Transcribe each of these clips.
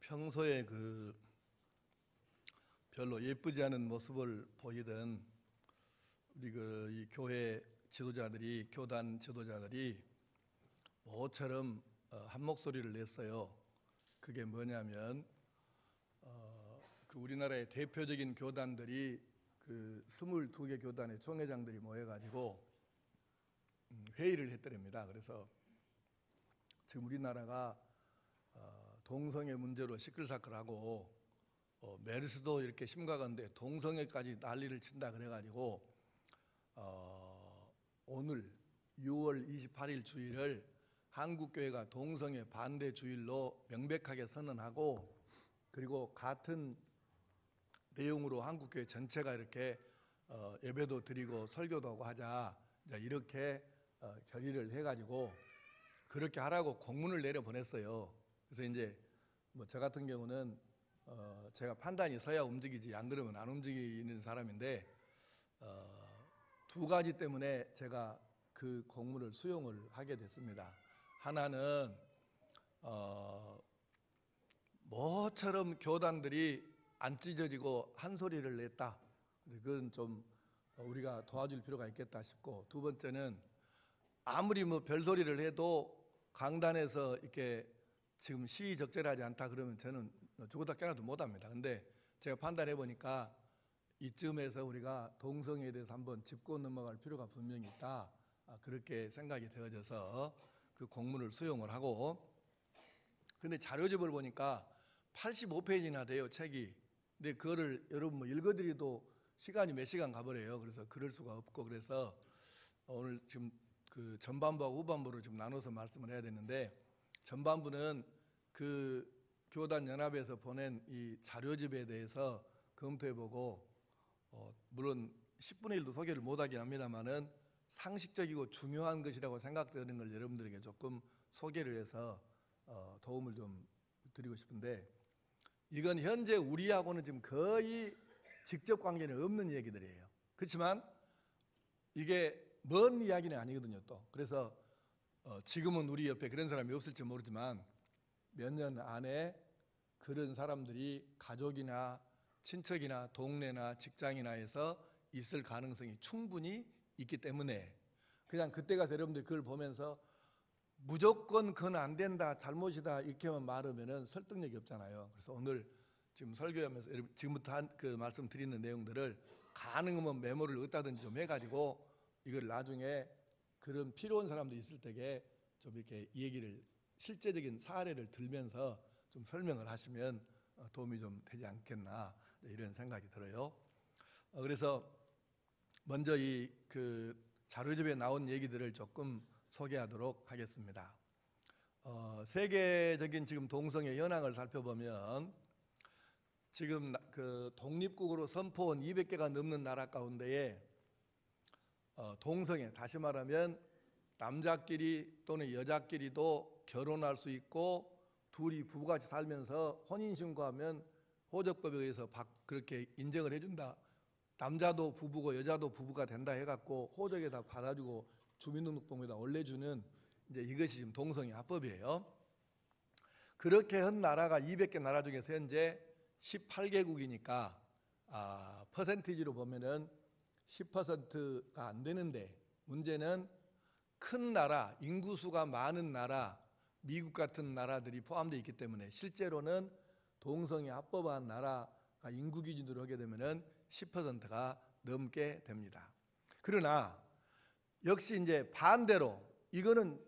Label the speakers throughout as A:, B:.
A: 평소에 별로 예쁘지 않은 모습을 보이던 우리 이 교회 지도자들이, 교단 지도자들이 모처럼 한 목소리를 냈어요. 그게 뭐냐면 우리나라의 대표적인 교단들이 22개 교단의 총회장들이 모여가지고 회의를 했더랍니다. 그래서 지금 우리나라가 동성애 문제로 시끌시끌하고 메르스도 이렇게 심각한데 동성애까지 난리를 친다 그래가지고 오늘 6월 28일 주일을 한국교회가 동성애 반대 주일로 명백하게 선언하고, 그리고 같은 내용으로 한국교회 전체가 이렇게 예배도 드리고 설교도 하고 하자, 이렇게 결의를 해가지고 그렇게 하라고 공문을 내려보냈어요. 그래서 이제 저 같은 경우는 제가 판단이 서야 움직이지 안 그러면 안 움직이는 사람인데 두 가지 때문에 제가 그 공문을 수용을 하게 됐습니다. 하나는 뭐처럼 교단들이 안 찢어지고 한 소리를 냈다. 그건 좀 우리가 도와줄 필요가 있겠다 싶고, 두 번째는 아무리 별소리를 해도 강단에서 이렇게 지금 시의적절하지 않다 그러면 저는 죽었다 깨어나도 못합니다. 근데 제가 판단해 보니까 이쯤에서 우리가 동성애에 대해서 한번 짚고 넘어갈 필요가 분명히 있다, 그렇게 생각이 되어져서 그 공문을 수용을 하고, 근데 자료집을 보니까 85페이지나 돼요, 책이. 근데 그거를 여러분 읽어드리도 시간이 몇 시간 가버려요. 그래서 그럴 수가 없고, 그래서 오늘 지금 전반부하고 후반부를 좀 나눠서 말씀을 해야 되는데, 전반부는 교단 연합에서 보낸 이 자료집에 대해서 검토해보고, 물론 10분의 1도 소개를 못하긴 합니다만은 상식적이고 중요한 것이라고 생각되는 걸 여러분들에게 조금 소개를 해서 도움을 좀 드리고 싶은데, 이건 현재 우리하고는 지금 거의 직접 관계는 없는 얘기들이에요. 그렇지만 이게 먼 이야기는 아니거든요, 또. 그래서 지금은 우리 옆에 그런 사람이 없을지 모르지만 몇 년 안에 그런 사람들이 가족이나 친척이나 동네나 직장이나 해서 있을 가능성이 충분히 있기 때문에, 그냥 그때 가서 여러분들 그걸 보면서 무조건 그건 안 된다, 잘못이다 이렇게만 말하면은 설득력이 없잖아요. 그래서 오늘 지금 설교하면서 지금부터 말씀드리는 내용들을 가능하면 메모를 어디다든지 좀 해가지고 이걸 나중에 그런 필요한 사람들이 있을 때에 좀 이렇게 얘기를, 실제적인 사례를 들면서 좀 설명을 하시면 도움이 좀 되지 않겠나, 이런 생각이 들어요. 그래서 먼저 자료집에 나온 얘기들을 조금 소개하도록 하겠습니다. 세계적인 지금 동성애 현황을 살펴보면 지금 독립국으로 선포한 200개가 넘는 나라 가운데에 동성애, 다시 말하면 남자끼리 또는 여자끼리도 결혼할 수 있고 둘이 부부같이 살면서 혼인신고하면 호적법에 의해서 그렇게 인정을 해준다, 남자도 부부고 여자도 부부가 된다 해갖고 호적에다 받아주고 주민등록번호에다 올려주는, 이제 이것이 지금 동성애 합법이에요. 그렇게 한 나라가 200개 나라 중에서 현재 18개국이니까 퍼센티지로 보면은 10%가 안 되는데, 문제는 큰 나라, 인구수가 많은 나라, 미국 같은 나라들이 포함되어 있기 때문에 실제로는 동성애 합법한 나라가 인구 기준으로 하게 되면은 10%가 넘게 됩니다. 그러나 역시 이제 반대로 이거는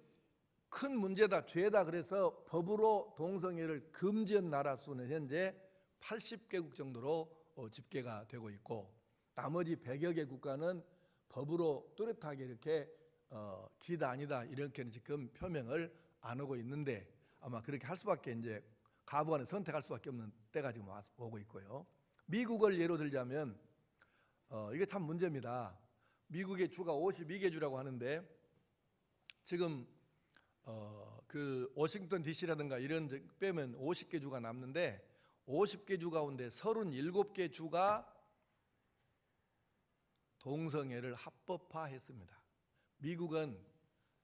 A: 큰 문제다, 죄다, 그래서 법으로 동성애를 금지한 나라 수는 현재 80개국 정도로 집계가 되고 있고, 나머지 100여 개 국가는 법으로 뚜렷하게 이렇게 기다 아니다 이렇게는 지금 표명을 안 하고 있는데, 아마 그렇게 할 수밖에, 이제 가부간에 선택할 수밖에 없는 때가 지금 오고 있고요. 미국을 예로 들자면 이게 참 문제입니다. 미국의 주가 52개 주라고 하는데 지금 워싱턴 DC라든가 이런 데 빼면 50개 주가 남는데, 50개 주 가운데 37개 주가 동성애를 합법화했습니다. 미국은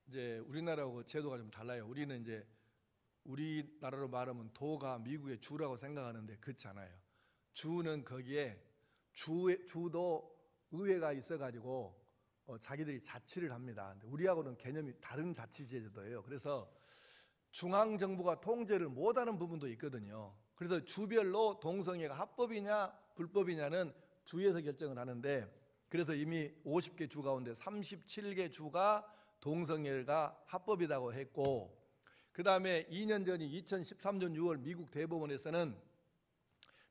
A: 이제 우리나라하고 제도가 좀 달라요. 우리는 이제 우리나라로 말하면 도가 미국의 주라고 생각하는데 그렇지 않아요. 주는 거기에 주도 의회가 있어가지고 자기들이 자치를 합니다. 근데 우리하고는 개념이 다른 자치제도예요. 그래서 중앙정부가 통제를 못하는 부분도 있거든요. 그래서 주별로 동성애가 합법이냐 불법이냐는 주에서 결정을 하는데, 그래서 이미 50개 주 가운데 37개 주가 동성애가 합법이라고 했고, 그 다음에 2년 전인 2013년 6월 미국 대법원에서는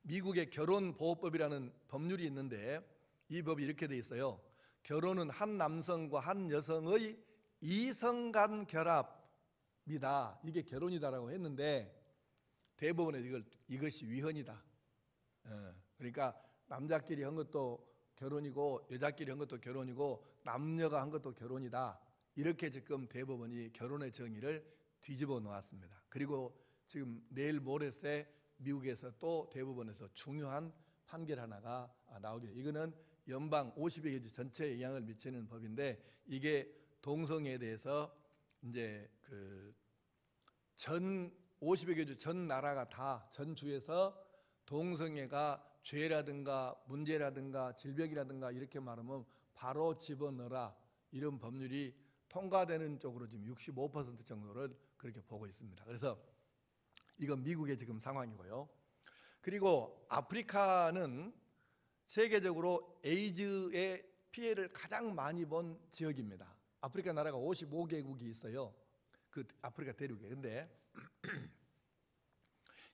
A: 미국의 결혼보호법이라는 법률이 있는데, 이 법이 이렇게 돼 있어요. 결혼은 한 남성과 한 여성의 이성 간 결합이다. 이게 결혼이다라고 했는데, 대법원에 이것이 위헌이다. 그러니까 남자끼리 한 것도 결혼이고 여자끼리 한 것도 결혼이고 남녀가 한 것도 결혼이다. 이렇게 지금 대법원이 결혼의 정의를 뒤집어 놓았습니다. 그리고 지금 내일 모레새 미국에서 또 대법원에서 중요한 판결 하나가 나오게. 이거는 연방 50여 개 주 전체에 영향을 미치는 법인데, 이게 동성애에 대해서 이제 전 50여 개 주 전 나라가 다 전 주에서 동성애가 죄라든가 문제라든가 질병이라든가 이렇게 말하면 바로 집어넣어라, 이런 법률이 통과되는 쪽으로 지금 65% 정도를 그렇게 보고 있습니다. 그래서 이건 미국의 지금 상황이고요. 그리고 아프리카는 세계적으로 에이즈의 피해를 가장 많이 본 지역입니다. 아프리카 나라가 55개국이 있어요. 그 아프리카 대륙에. 근데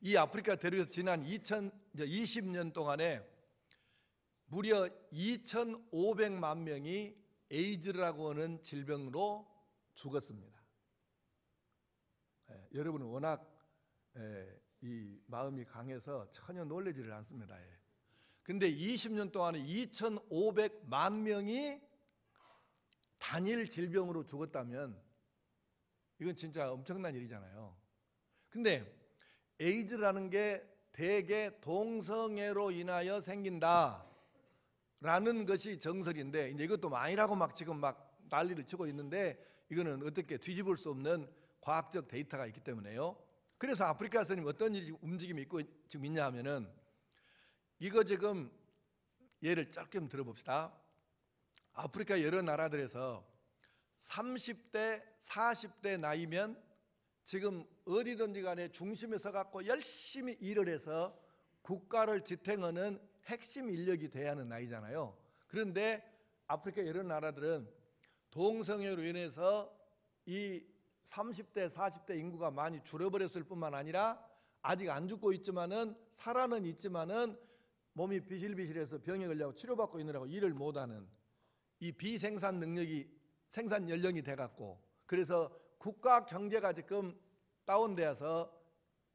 A: 이 아프리카 대륙에서 지난 2020년 동안에 무려 2,500만 명이 에이즈라고 하는 질병으로 죽었습니다. 여러분은 워낙 이 마음이 강해서 전혀 놀라지를 않습니다. 근데 20년 동안에 2,500만 명이 단일 질병으로 죽었다면 이건 진짜 엄청난 일이잖아요. 근데 에이즈라는 게 대개 동성애로 인하여 생긴다라는 것이 정설인데, 이제 이것도 아니라고 막 지금 막 난리를 치고 있는데, 이거는 어떻게 뒤집을 수 없는 과학적 데이터가 있기 때문에요. 그래서 아프리카에서는 어떤 움직임이 있고 지금 있냐 하면은, 이거 지금 예를 조금 들어봅시다. 아프리카 여러 나라들에서 30대, 40대 나이면 지금 어디든지 간에 중심에 서갖고 열심히 일을 해서 국가를 지탱하는 핵심 인력이 돼야 하는 나이잖아요. 그런데 아프리카 여러 나라들은 동성애로 인해서 이 30대, 40대 인구가 많이 줄어버렸을 뿐만 아니라 아직 안 죽고 있지만은 살아는 있지만은 몸이 비실비실해서 병에 걸려서 치료받고 있느라고 일을 못하는 이 비생산 능력이 생산 연령이 돼갖고, 그래서 국가 경제가 지금 다운되어서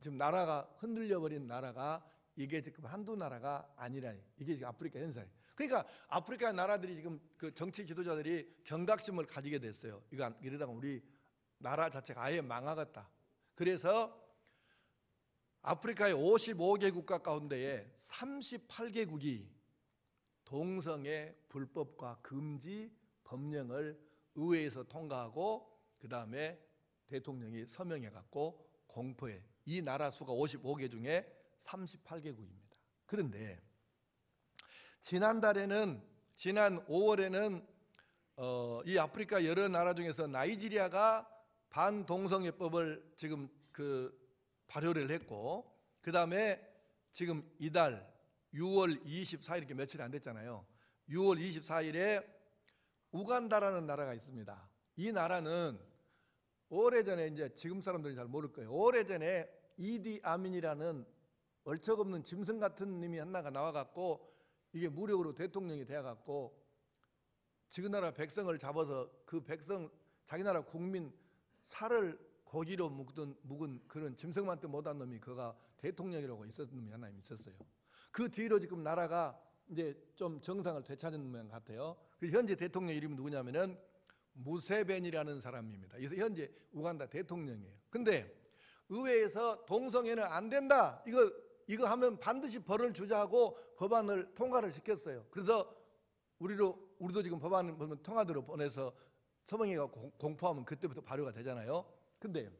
A: 지금 나라가 흔들려 버린 나라가 이게 지금 한두 나라가 아니라, 이게 지금 아프리카 현상이에요. 그러니까 아프리카 나라들이 지금 그 정치 지도자들이 경각심을 가지게 됐어요. 이러다가 우리 나라 자체가 아예 망하겠다. 그래서 아프리카의 55개 국가 가운데에 38개국이 동성애 불법과 금지 법령을 의회에서 통과하고, 그 다음에 대통령이 서명해 갖고 공포해. 이 나라 수가 55개 중에 38개국입니다. 그런데 지난 5월에는 이 아프리카 여러 나라 중에서 나이지리아가 반동성애법을 지금 발효를 했고, 그 다음에 지금 이달 6월 24일, 이렇게 며칠이 안 됐잖아요. 6월 24일에 우간다라는 나라가 있습니다. 이 나라는 오래전에, 이제 지금 사람들이 잘 모를 거예요. 오래전에 이디 아민이라는 얼척없는 짐승 같은 놈이 하나가 나와갖고 이게 무력으로 대통령이 되어갖고 지그 나라 백성을 잡아서 그 백성, 자기 나라 국민 살을 고기로 묵은 그런 짐승만도 못한 놈이 그가 대통령이라고 있었던 놈이 하나 있었어요. 그 뒤로 지금 나라가 이제 좀 정상을 되찾은 모양 같아요. 현재 대통령 이름이 누구냐면은 무세벤이라는 사람입니다. 그래서 현재 우간다 대통령이에요. 근데 의회에서 동성애는 안 된다, 이거 하면 반드시 벌을 주자 하고 법안을 통과를 시켰어요. 그래서 우리도 지금 법안 통과대로 보내서 서명해갖고 공포하면 그때부터 발효가 되잖아요. 근데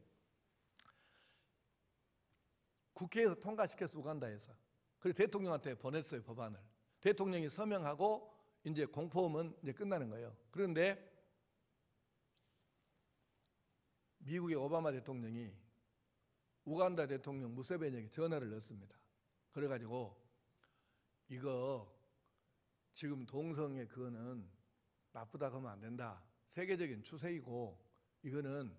A: 국회에서 통과시켰어, 우간다에서. 그리고 대통령한테 보냈어요, 법안을. 대통령이 서명하고 이제 공포음은 이제 끝나는 거예요. 그런데 미국의 오바마 대통령이 우간다 대통령 무세베니에게 전화를 넣습니다. 그래가지고 이거 지금 동성애 그거는 나쁘다고 하면 안 된다. 세계적인 추세이고 이거는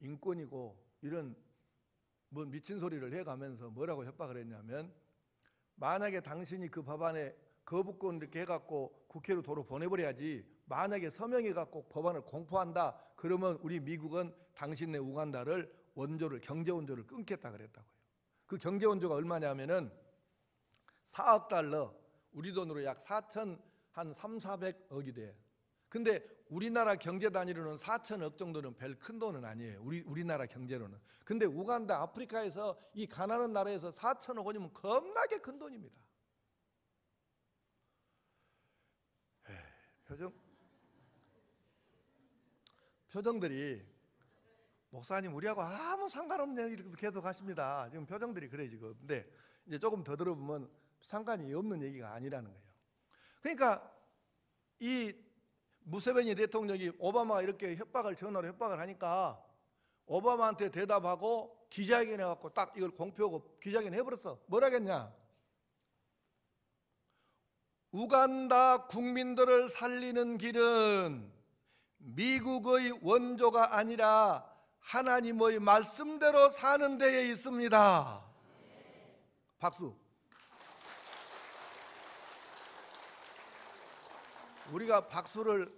A: 인권이고 이런 뭐 미친 소리를 해가면서 뭐라고 협박을 했냐면, 만약에 당신이 그 법안에 거부권 이렇게 해갖고 국회로 도로 보내버려야지, 만약에 서명해갖고 법안을 공포한다 그러면 우리 미국은 당신네 우간다를 경제 원조를 끊겠다 그랬다고요. 그 경제 원조가 얼마냐면은 4억 달러, 우리 돈으로 약 4,400억이 돼. 근데 우리나라 경제 단위로는 4천억 정도는 별 큰 돈은 아니에요. 우리나라 경제로는. 근데 우간다, 아프리카에서 이 가난한 나라에서 4천억 원이면 겁나게 큰 돈입니다. 표정들이 목사님 우리하고 아무 상관없네요 이렇게 계속 하십니다. 지금 표정들이 그래 지금. 근데 이제 조금 더 들어보면 상관이 없는 얘기가 아니라는 거예요. 그러니까 이 무세베니 대통령이 오바마가 이렇게 전화로 협박을 하니까 오바마한테 대답하고 기자회견 해갖고 딱 이걸 공표하고 기자회견 해버렸어. 뭐라겠냐? 우간다 국민들을 살리는 길은 미국의 원조가 아니라 하나님의 말씀대로 사는 데에 있습니다. 박수. 우리가 박수를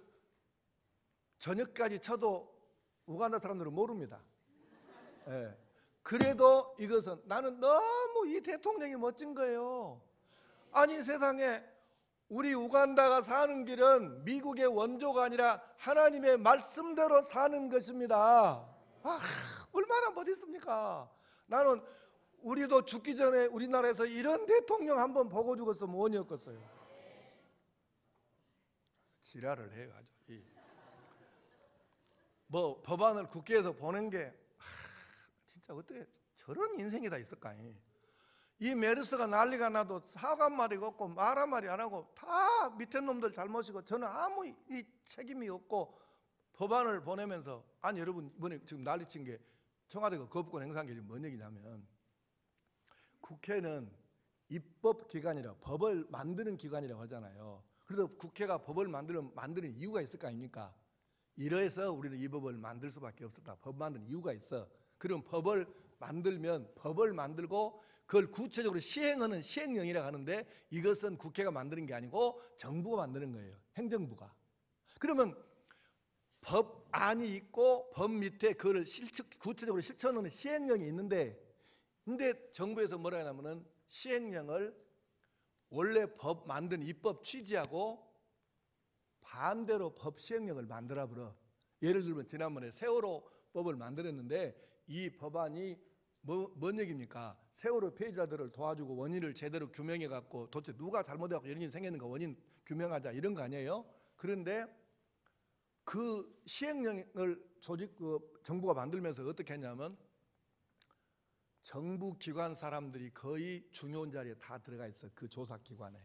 A: 저녁까지 쳐도 우간다 사람들은 모릅니다. 예. 그래도 이것은 나는 너무 이 대통령이 멋진 거예요. 아니 세상에 우리 우간다가 사는 길은 미국의 원조가 아니라 하나님의 말씀대로 사는 것입니다. 얼마나 멋있습니까? 나는 우리도 죽기 전에 우리나라에서 이런 대통령 한번 보고 죽었으면 원이었겠어요. 지랄을 해가지고 뭐 법안을 국회에서 보낸 게 진짜 어떻게 저런 인생이 다 있을까? 이 메르스가 난리가 나도 사과 한 마리가 없고 말 한 마리 안 하고 다 밑에 놈들 잘못이고 저는 아무 이 책임이 없고 법안을 보내면서, 아니 여러분 이번에 지금 난리친 게 청와대가 거부권 행사한 게 지금 뭔 얘기냐면, 국회는 입법기관이라 법을 만드는 기관이라고 하잖아요. 그래서 국회가 법을 만드는 이유가 있을 거 아닙니까? 이래서 우리는 이 법을 만들 수밖에 없었다. 법 만드는 이유가 있어. 그럼 법을 만들고 그걸 구체적으로 시행하는 시행령이라고 하는데, 이것은 국회가 만드는 게 아니고 정부가 만드는 거예요. 행정부가. 그러면 법안이 있고 법 밑에 그걸 구체적으로 실천하는 시행령이 있는데, 근데 정부에서 뭐라 하냐면은 시행령을 원래 법 만든 입법 취지하고 반대로 법 시행령을 만들어 버려. 예를 들면 지난번에 세월호 법을 만들었는데 이 법안이 뭔 얘기입니까? 세월호 피해자들을 도와주고 원인을 제대로 규명해 갖고 도대체 누가 잘못해갖고 이런 일이 생겼는가 원인 규명하자 이런 거 아니에요? 그런데 그 시행령을 정부가 만들면서 어떻게 했냐면, 정부 기관 사람들이 거의 중요한 자리에 다 들어가 있어, 그 조사 기관에.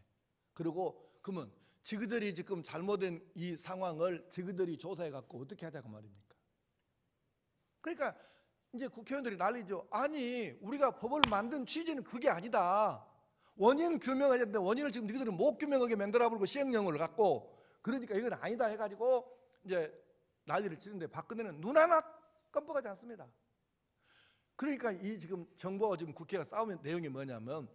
A: 그리고 그러면 지그들이 지금 잘못된 이 상황을 지그들이 조사해 갖고 어떻게 하자고 말입니까? 그러니까 이제 국회의원들이 난리죠. 아니 우리가 법을 만든 취지는 그게 아니다. 원인 규명해야 되는데 원인을 지금 너희들은 못 규명하게 만들어버리고 시행령을 갖고, 그러니까 이건 아니다 해가지고 이제 난리를 치는데 박근혜는 눈 하나 깜빡하지 않습니다. 그러니까 이 지금 정부와 지금 국회가 싸우는 내용이 뭐냐면,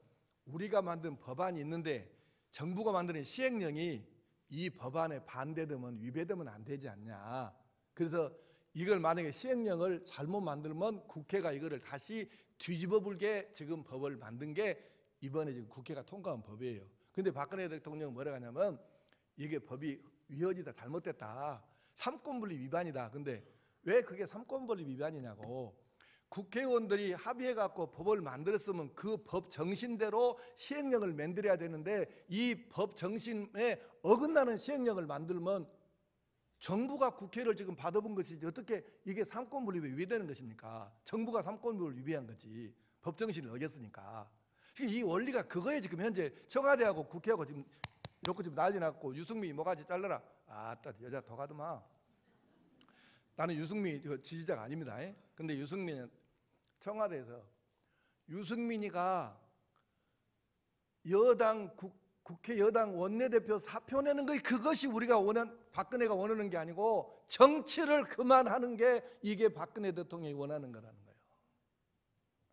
A: 우리가 만든 법안이 있는데 정부가 만드는 시행령이 이 법안에 반대되면 위배되면 안 되지 않냐. 그래서 이걸 만약에 시행령을 잘못 만들면 국회가 이거를 다시 뒤집어 불게 지금 법을 만든 게 이번에 지금 국회가 통과한 법이에요. 근데 박근혜 대통령은 뭐라고 하냐면 이게 법이 위헌이다, 잘못됐다, 삼권분립 위반이다. 근데 왜 그게 삼권분립 위반이냐고, 국회의원들이 합의해갖고 법을 만들었으면 그 법 정신대로 시행령을 만들어야 되는데 이 법 정신에 어긋나는 시행령을 만들면 정부가 국회를 지금 받아본 것이지 어떻게 이게 삼권분립에 위배되는 것입니까? 정부가 삼권분립을 위배한 거지. 법 정신을 어겼으니까. 이 원리가 그거에 지금 현재 청와대하고 국회하고 지금 이렇게 지금 난리 났고, 유승민이 뭐가지 잘라라. 아따 여자 더 가더마. 나는 유승민 지지자가 아닙니다. 근데 유승민은 청와대에서 유승민이가 국회 여당 원내대표 사표 내는 거, 그것이 우리가 박근혜가 원하는 게 아니고 정치를 그만하는 게 이게 박근혜 대통령이 원하는 거라는 거예요.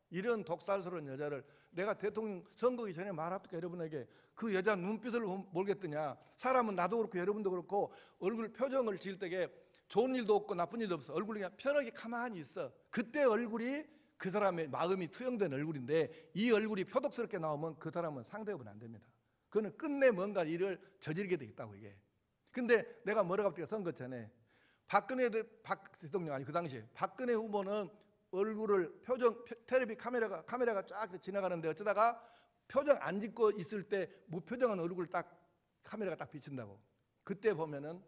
A: 이런 독살스러운 여자를 내가 대통령 선거기 전에 말했던 여러분에게 그 여자 눈빛을 모르겠더냐. 사람은 나도 그렇고 여러분도 그렇고 얼굴 표정을 지을 때에 좋은 일도 없고 나쁜 일도 없어. 얼굴이 그냥 편하게 가만히 있어. 그때 얼굴이 그 사람의 마음이 투영된 얼굴인데, 이 얼굴이 표독스럽게 나오면 그 사람은 상대하면 안 됩니다. 그는 끝내 뭔가 일을 저지르게 돼 있다고 이게. 근데 내가 뭐라고 할게요. 선거 전에 박 대통령 아니 그 당시에 박근혜 후보는 얼굴을 텔레비 카메라가 쫙 지나가는데 어쩌다가 표정 안 짓고 있을 때 무표정한 얼굴을 딱 카메라가 딱 비친다고. 그때 보면은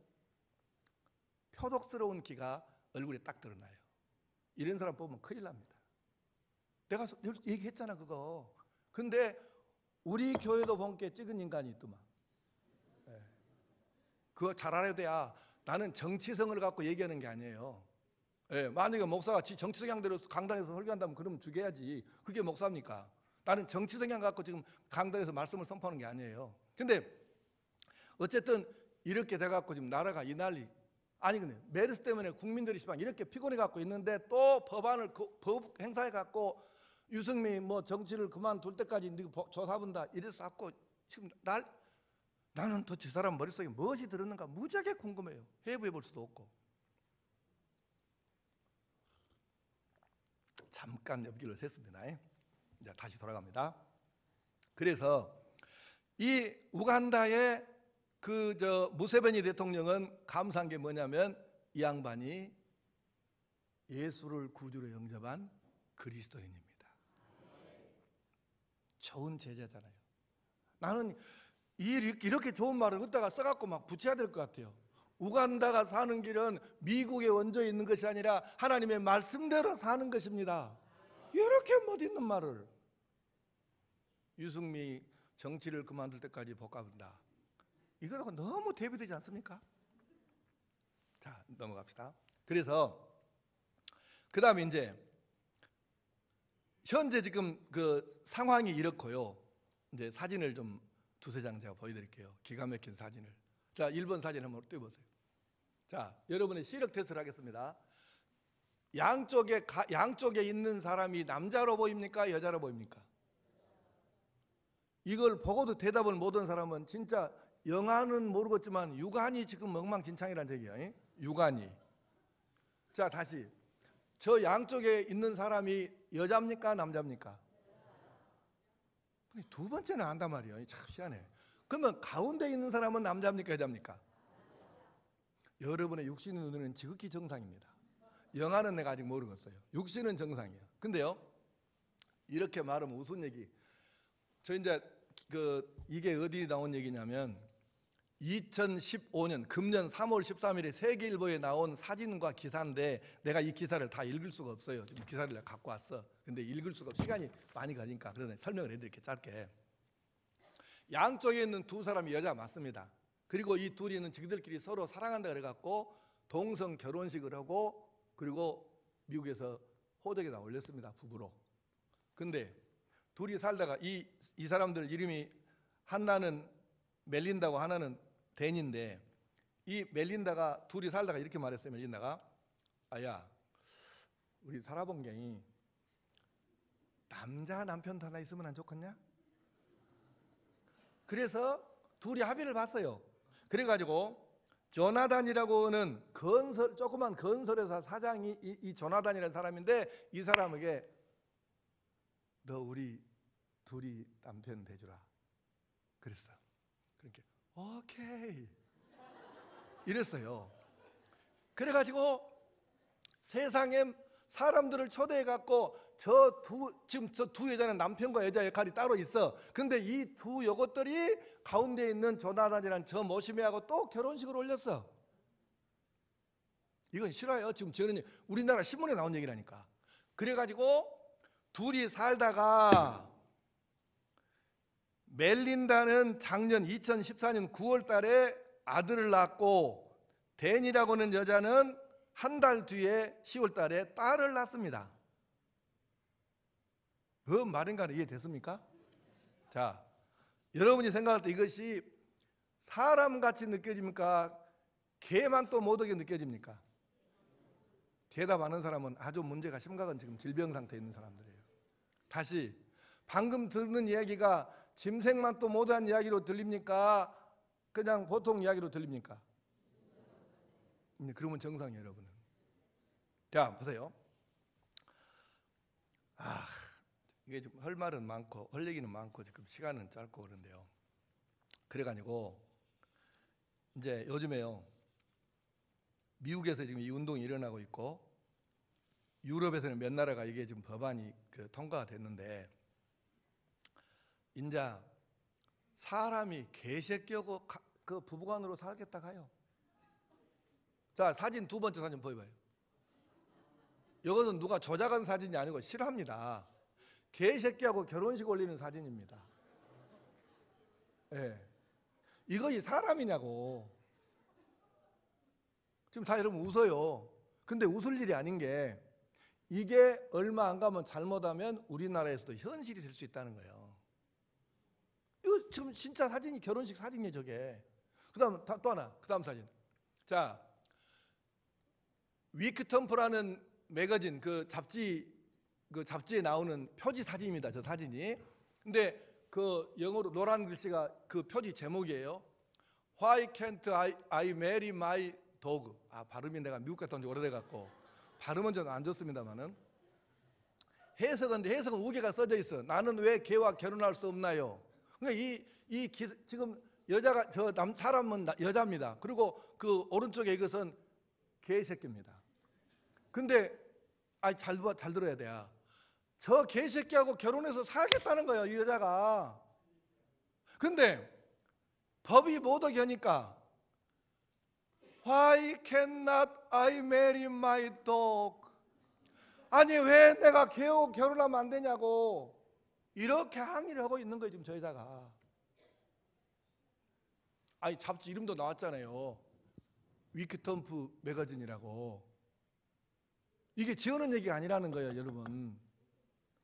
A: 표독스러운 기가 얼굴에 딱 드러나요. 이런 사람 보면 큰일 납니다. 내가 얘기했잖아 그거. 근데 우리 교회도 본께 찍은 인간이 있더만. 그거 잘 알아야 돼야. 나는 정치성을 갖고 얘기하는 게 아니에요. 만약에 목사가 정치 성향대로 강단에서 설교한다면 그러면 죽여야지. 그게 목사입니까? 나는 정치 성향 갖고 지금 강단에서 말씀을 선포하는 게 아니에요. 근데 어쨌든 이렇게 돼갖고 지금 나라가 이 난리. 아니 근데 메르스 때문에 국민들이 이렇게 피곤해 갖고 있는데 또 법 행사해 갖고 유승민이 뭐 정치를 그만둘 때까지 조사본다 이래서 갖고 지금 나는 도대체 저 사람 머릿속에 무엇이 들었는가 무지하게 궁금해요. 해부해 볼 수도 없고. 잠깐 옆길을 샜습니다. 이제 다시 돌아갑니다. 그래서 이 우간다의 무세베니 대통령은 감사한 게 뭐냐면 이 양반이 예수를 구주로 영접한 그리스도인입니다. 좋은 제자잖아요. 나는 이렇게 좋은 말을 듣다가 써갖고 막 붙여야 될 것 같아요. 우간다가 사는 길은 미국에 얹어 있는 것이 아니라 하나님의 말씀대로 사는 것입니다. 이렇게 못 있는 말을. 유승민이 정치를 그만둘 때까지 복잡한다. 이거하고 너무 대비되지 않습니까? 자, 넘어갑시다. 그래서 그 다음에 이제 현재 지금 그 상황이 이렇고요. 이제 사진을 좀 두세 장 제가 보여드릴게요. 기가 막힌 사진을. 자, 1번 사진 한번 띄워보세요. 자, 여러분의 시력 테스트를 하겠습니다. 양쪽에 있는 사람이 남자로 보입니까? 여자로 보입니까? 이걸 보고도 대답을 못한 사람은 진짜 영화는 모르겠지만 육안이 지금 엉망진창이라는 얘기예요. 육안이. 자, 다시. 저 양쪽에 있는 사람이 여자입니까? 남자입니까? 두 번째는 안단 말이에요. 참 희한해. 그러면 가운데 있는 사람은 남자입니까? 여자입니까? 여러분의 육신의 눈은 지극히 정상입니다. 영화는 내가 아직 모르겠어요. 육신은 정상이에요. 근데요, 이렇게 말하면 무슨 얘기? 저 이제 이게 어디 나온 얘기냐면 2015년 금년 3월 13일에 세계일보에 나온 사진과 기사인데 내가 이 기사를 다 읽을 수가 없어요. 지금 기사를 갖고 왔어. 근데 읽을 수가 없어. 시간이 많이 가니까 그래서 설명을 해드릴게요. 짧게. 양쪽에 있는 두 사람이 여자 맞습니다. 그리고 이 둘이는 자기들끼리 서로 사랑한다 그래갖고 동성 결혼식을 하고 그리고 미국에서 호적에다 올렸습니다. 부부로. 근데 둘이 살다가 이 사람들 이름이 하나는 멜린다고 하나는 댄인데 이 멜린다가 둘이 살다가 이렇게 말했어요. 멜린다가 아야 우리 살아본 게 남자 남편도 하나 있으면 안 좋겠냐? 그래서 둘이 합의를 봤어요. 그래가지고 조나단이라고는 조그만 건설회사 사장이 이 조나단이라는 사람인데 이 사람에게 너 우리 둘이 남편 대주라 그랬어. 그렇게 오케이 이랬어요. 그래가지고 세상에 사람들을 초대해갖고 지금 저 두 여자는 남편과 여자 역할이 따로 있어. 근데 이 두 여것들이 가운데 있는 조나단이라는 저 모시매하고 또 결혼식을 올렸어. 이건 실화예요. 지금 저는 우리나라 신문에 나온 얘기라니까. 그래가지고 둘이 살다가 멜린다는 작년 2014년 9월 달에 아들을 낳고 댄이라고 하는 여자는 한 달 뒤에 10월 달에 딸을 낳습니다. 그 말인가 이해됐습니까? 자, 여러분이 생각할 때 이것이 사람같이 느껴집니까? 개만 또 못하게 느껴집니까? 대답하는 사람은 아주 문제가 심각한 지금 질병 상태에 있는 사람들이에요. 다시 방금 듣는 이야기가 짐승만 또 못한 이야기로 들립니까? 그냥 보통 이야기로 들립니까? 그러면 정상이에요, 여러분은. 자, 보세요. 이게 좀 할 말은 많고 할 얘기는 많고 지금 시간은 짧고 그런데요. 그래가지고 이제 요즘에요, 미국에서 지금 이 운동이 일어나고 있고 유럽에서는 몇 나라가 이게 지금 법안이 통과가 됐는데, 이제 사람이 개새끼하고 그 부부간으로 살겠다 가요. 자, 사진 두 번째 사진 보여봐요. 이것은 누가 조작한 사진이 아니고 실화입니다. 개새끼하고 결혼식 올리는 사진입니다. 예. 이것이 사람이냐고. 지금 다 여러분 웃어요. 근데 웃을 일이 아닌 게, 이게 얼마 안 가면 잘못하면 우리나라에서도 현실이 될 수 있다는 거예요. 이거 지금 진짜 사진이 결혼식 사진이에요, 저게. 그다음 또 하나, 그다음 사진. 자, 위크텀프라는 매거진 그 잡지에 나오는 표지 사진입니다, 저 사진이. 근데 그 영어로 노란 글씨가 그 표지 제목이에요. Why can't I marry my dog? 발음이 내가 미국 갔다 온 지 오래돼 갖고 발음은 좀 안 좋습니다만은, 해석은 우개가 써져 있어. 나는 왜 개와 결혼할 수 없나요? 그러니까 지금 여자가 사람은 여자입니다. 그리고 그 오른쪽에 이것은 개새끼입니다. 근데 잘 들어야 돼요. 저 개새끼하고 결혼해서 살겠다는 거예요, 이 여자가. 근데 법이 못하게 하니까 Why cannot I marry my dog? 아니 왜 내가 개하고 결혼하면 안 되냐고 이렇게 항의를 하고 있는 거예요, 지금 저 여자가. 잡지 이름도 나왔잖아요. 위크텀프 매거진이라고. 이게 지어낸 얘기가 아니라는 거예요, 여러분.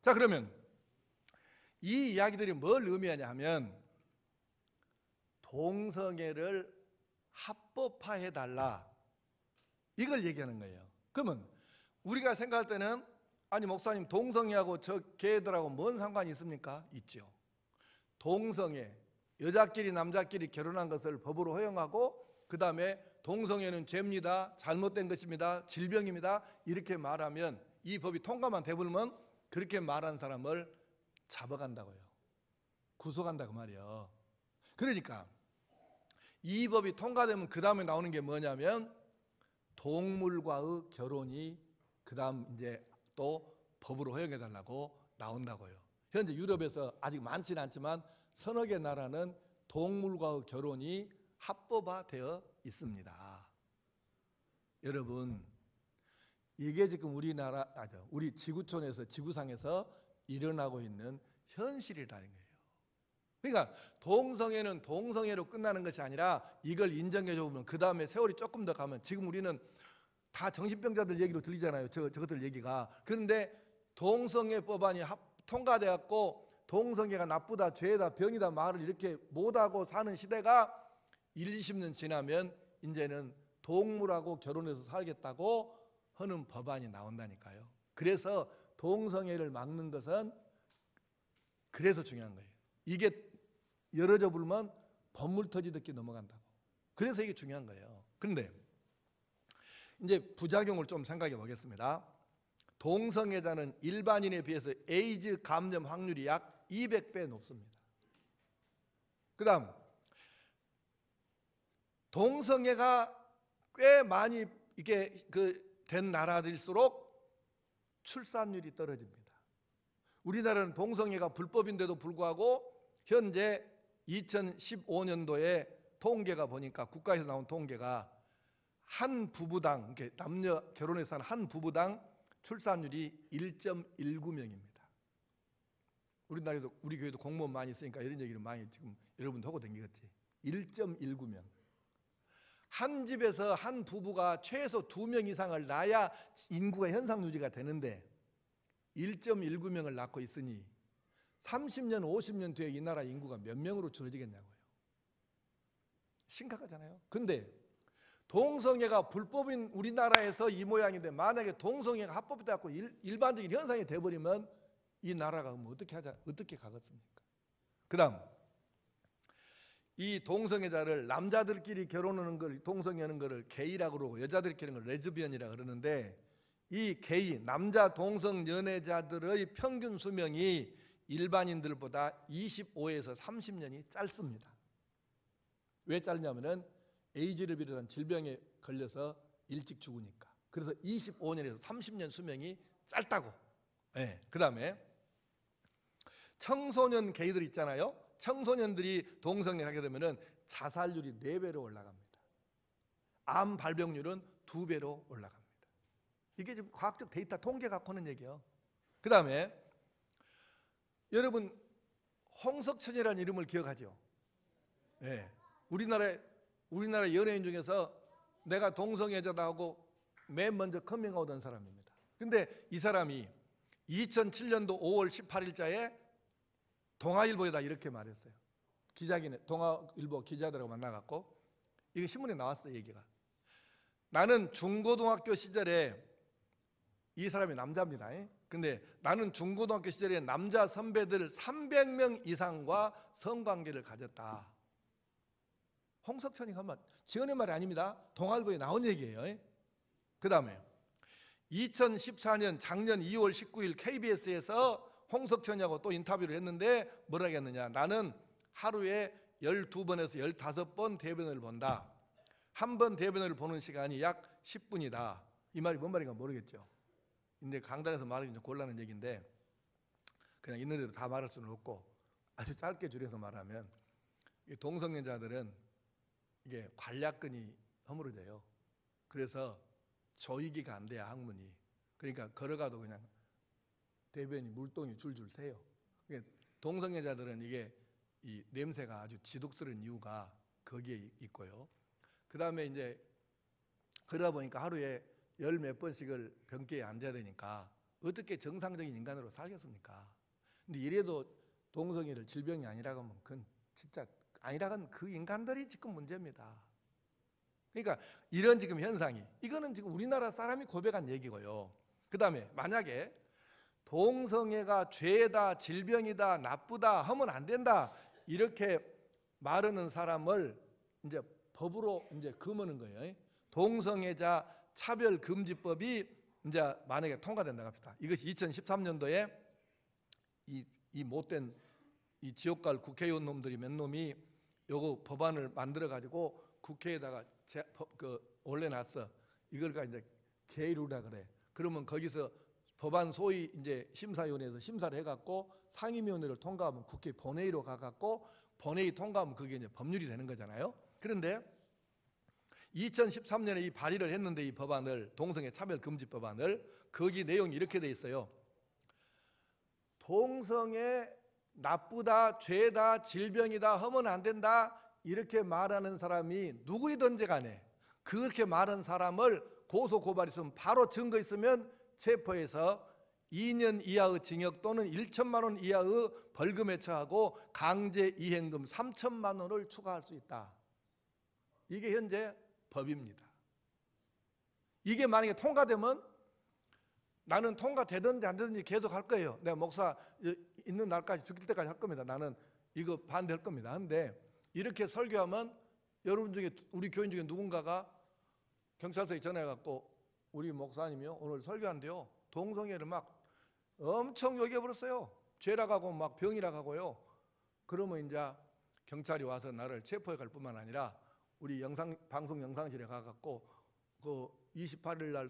A: 자, 그러면 이 이야기들이 뭘 의미하냐 하면, 동성애를 합법화해달라, 이걸 얘기하는 거예요. 그러면 우리가 생각할 때는, 아니 목사님, 동성애하고 저 개들하고 뭔 상관이 있습니까? 있죠. 동성애, 여자끼리 남자끼리 결혼한 것을 법으로 허용하고, 그 다음에 동성애는 죄입니다, 잘못된 것입니다, 질병입니다, 이렇게 말하면, 이 법이 통과만 돼버리면 그렇게 말한 사람을 잡아간다고요. 구속한다고 말이에요. 그러니까 이 법이 통과되면 그 다음에 나오는 게 뭐냐면, 동물과의 결혼이 그 다음 이제 또 법으로 허용해달라고 나온다고요. 현재 유럽에서 아직 많지는 않지만 서너 개 나라는 동물과의 결혼이 합법화되어 있습니다. 여러분, 이게 지금 우리 지구촌에서, 지구상에서 일어나고 있는 현실이라는 거예요. 그러니까 동성애는 동성애로 끝나는 것이 아니라, 이걸 인정해 주면 그 다음에 세월이 조금 더 가면, 지금 우리는 다 정신병자들 얘기로 들리잖아요, 저것들 얘기가. 그런데 동성애 법안이 통과돼 갖고 동성애가 나쁘다, 죄다, 병이다 말을 이렇게 못하고 사는 시대가 20년 지나면 이제는 동물하고 결혼해서 살겠다고 하는 법안이 나온다니까요. 그래서 동성애를 막는 것은 그래서 중요한 거예요. 이게 열어져 불면 법물 터지듯이 넘어간다고. 그래서 이게 중요한 거예요. 그런데 이제 부작용을 좀 생각해 보겠습니다. 동성애자는 일반인에 비해서 에이즈 감염 확률이 약 200배 높습니다. 그 다음, 동성애가 꽤 많이 이게 된 나라들일수록 출산율이 떨어집니다. 우리나라는 동성애가 불법인데도 불구하고 현재 2015년도에 통계가 보니까, 국가에서 나온 통계가 한 부부당, 남녀 결혼해서 한 부부당 출산율이 1.19명입니다. 우리나라에도 우리 교회도 공무원 많이 있으니까 이런 얘기를 많이 지금 여러분도 하고 다니겠지. 1.19명. 한 집에서 한 부부가 최소 2명 이상을 낳아야 인구가 현상 유지가 되는데 1.19명을 낳고 있으니 30년, 50년 뒤에 이 나라 인구가 몇 명으로 줄어지겠냐고요. 심각하잖아요. 근데 동성애가 불법인 우리나라에서 이 모양인데 만약에 동성애가 합법되고 일반적인 현상이 돼버리면 이 나라가 어떻게 가겠습니까? 그 다음 이 동성애자를 남자들끼리 결혼하는 걸 동성애하는 거를 게이라고 그러고 여자들끼리 하는 걸 레즈비언이라고 그러는데 이 게이 남자 동성 연애자들의 평균 수명이 일반인들보다 25에서 30년이 짧습니다. 왜 짧냐면은 에이즈를 비롯한 질병에 걸려서 일찍 죽으니까. 그래서 25년에서 30년 수명이 짧다고. 네. 그 다음에 청소년 게이들 있잖아요. 청소년들이 동성애 하게 되면은 자살률이 4배로 올라갑니다. 암 발병률은 2배로 올라갑니다. 이게 지금 과학적 데이터 통계 갖고 하는 얘기예요. 그 다음에 여러분 홍석천이라는 이름을 기억하죠? 네. 우리나라 연예인 중에서 내가 동성애자다 하고 맨 먼저 커밍아웃 한 사람입니다. 근데 이 사람이 2007년도 5월 18일자에 동아일보에다 이렇게 말했어요. 기자기는 동아일보 기자들하고 만나갖고 이게 신문에 나왔어요. 얘기가. 나는 중고등학교 시절에 이 사람이 남자입니다. 근데 나는 중고등학교 시절에 남자 선배들 300명 이상과 성관계를 가졌다. 홍석천이 한 말, 지어낸 말이 아닙니다. 동아일보에 나온 얘기예요. 그 다음에 2014년 작년 2월 19일 KBS에서 홍석천이하고 또 인터뷰를 했는데 뭐라고 했느냐. 나는 하루에 12번에서 15번 대변을 본다. 한 번 대변을 보는 시간이 약 10분이다. 이 말이 뭔 말인가 모르겠죠. 근데 강단에서 말하기 좀 곤란한 얘기인데 그냥 있는 대로 다 말할 수는 없고 아주 짧게 줄여서 말하면 이 동성애자들은 이게 관략근이 허물어져요. 그래서 조이기가 안 돼요. 항문이. 그러니까 걸어가도 그냥 대변이 물동이 줄줄 새요. 동성애자들은 이게 이 냄새가 아주 지독스러운 이유가 거기에 있고요. 그 다음에 이제 그러다 보니까 하루에 10몇 번씩을 변기에 앉아야 되니까 어떻게 정상적인 인간으로 살겠습니까? 근데 이래도 동성애를 질병이 아니라고 하면 그건 진짜 아니라고 하면 그 인간들이 지금 문제입니다. 그러니까 이런 지금 현상이 이거는 지금 우리나라 사람이 고백한 얘기고요. 그 다음에 만약에 동성애가 죄다 질병이다 나쁘다 하면 안 된다 이렇게 말하는 사람을 이제 법으로 이제 금하는 거예요. 동성애자 차별금지법이 이제 만약에 통과된다고 합시다. 이것이 2013년도에 이 못된 이 지옥갈 국회의원 놈들이 몇 놈이 요거 법안을 만들어 가지고 국회에다가 올려놨어. 이걸 이제 계류라 그래. 그러면 거기서 법안 소위 이제 심사위원회에서 심사를 해갖고 상임위원회를 통과하면 국회 본회의로 가갖고 본회의 통과하면 그게 이제 법률이 되는 거잖아요. 그런데 2013년에 이 발의를 했는데 이 법안을 동성애 차별 금지 법안을 거기 내용이 이렇게 돼 있어요. 동성애 나쁘다, 죄다, 질병이다, 하면 안 된다 이렇게 말하는 사람이 누구이든지 간에 그렇게 말한 사람을 고소 고발했으면 바로 증거 있으면 체포해서 2년 이하의 징역 또는 1천만 원 이하의 벌금에 처하고 강제 이행금 3천만 원을 추가할 수 있다. 이게 현재 법입니다. 이게 만약에 통과되면 나는 통과되든지 안 되든지 계속 할 거예요. 내가 목사 있는 날까지 죽일 때까지 할 겁니다. 나는 이거 반대할 겁니다. 근데 이렇게 설교하면 여러분 중에 우리 교인 중에 누군가가 경찰서에 전화해갖고 우리 목사님이요 오늘 설교한대요. 동성애를 막 엄청 욕해버렸어요. 죄라고 하고 막 병이라고 하고요. 그러면 이제 경찰이 와서 나를 체포해 갈 뿐만 아니라 우리 방송 영상실에 가갖고 그 28일 날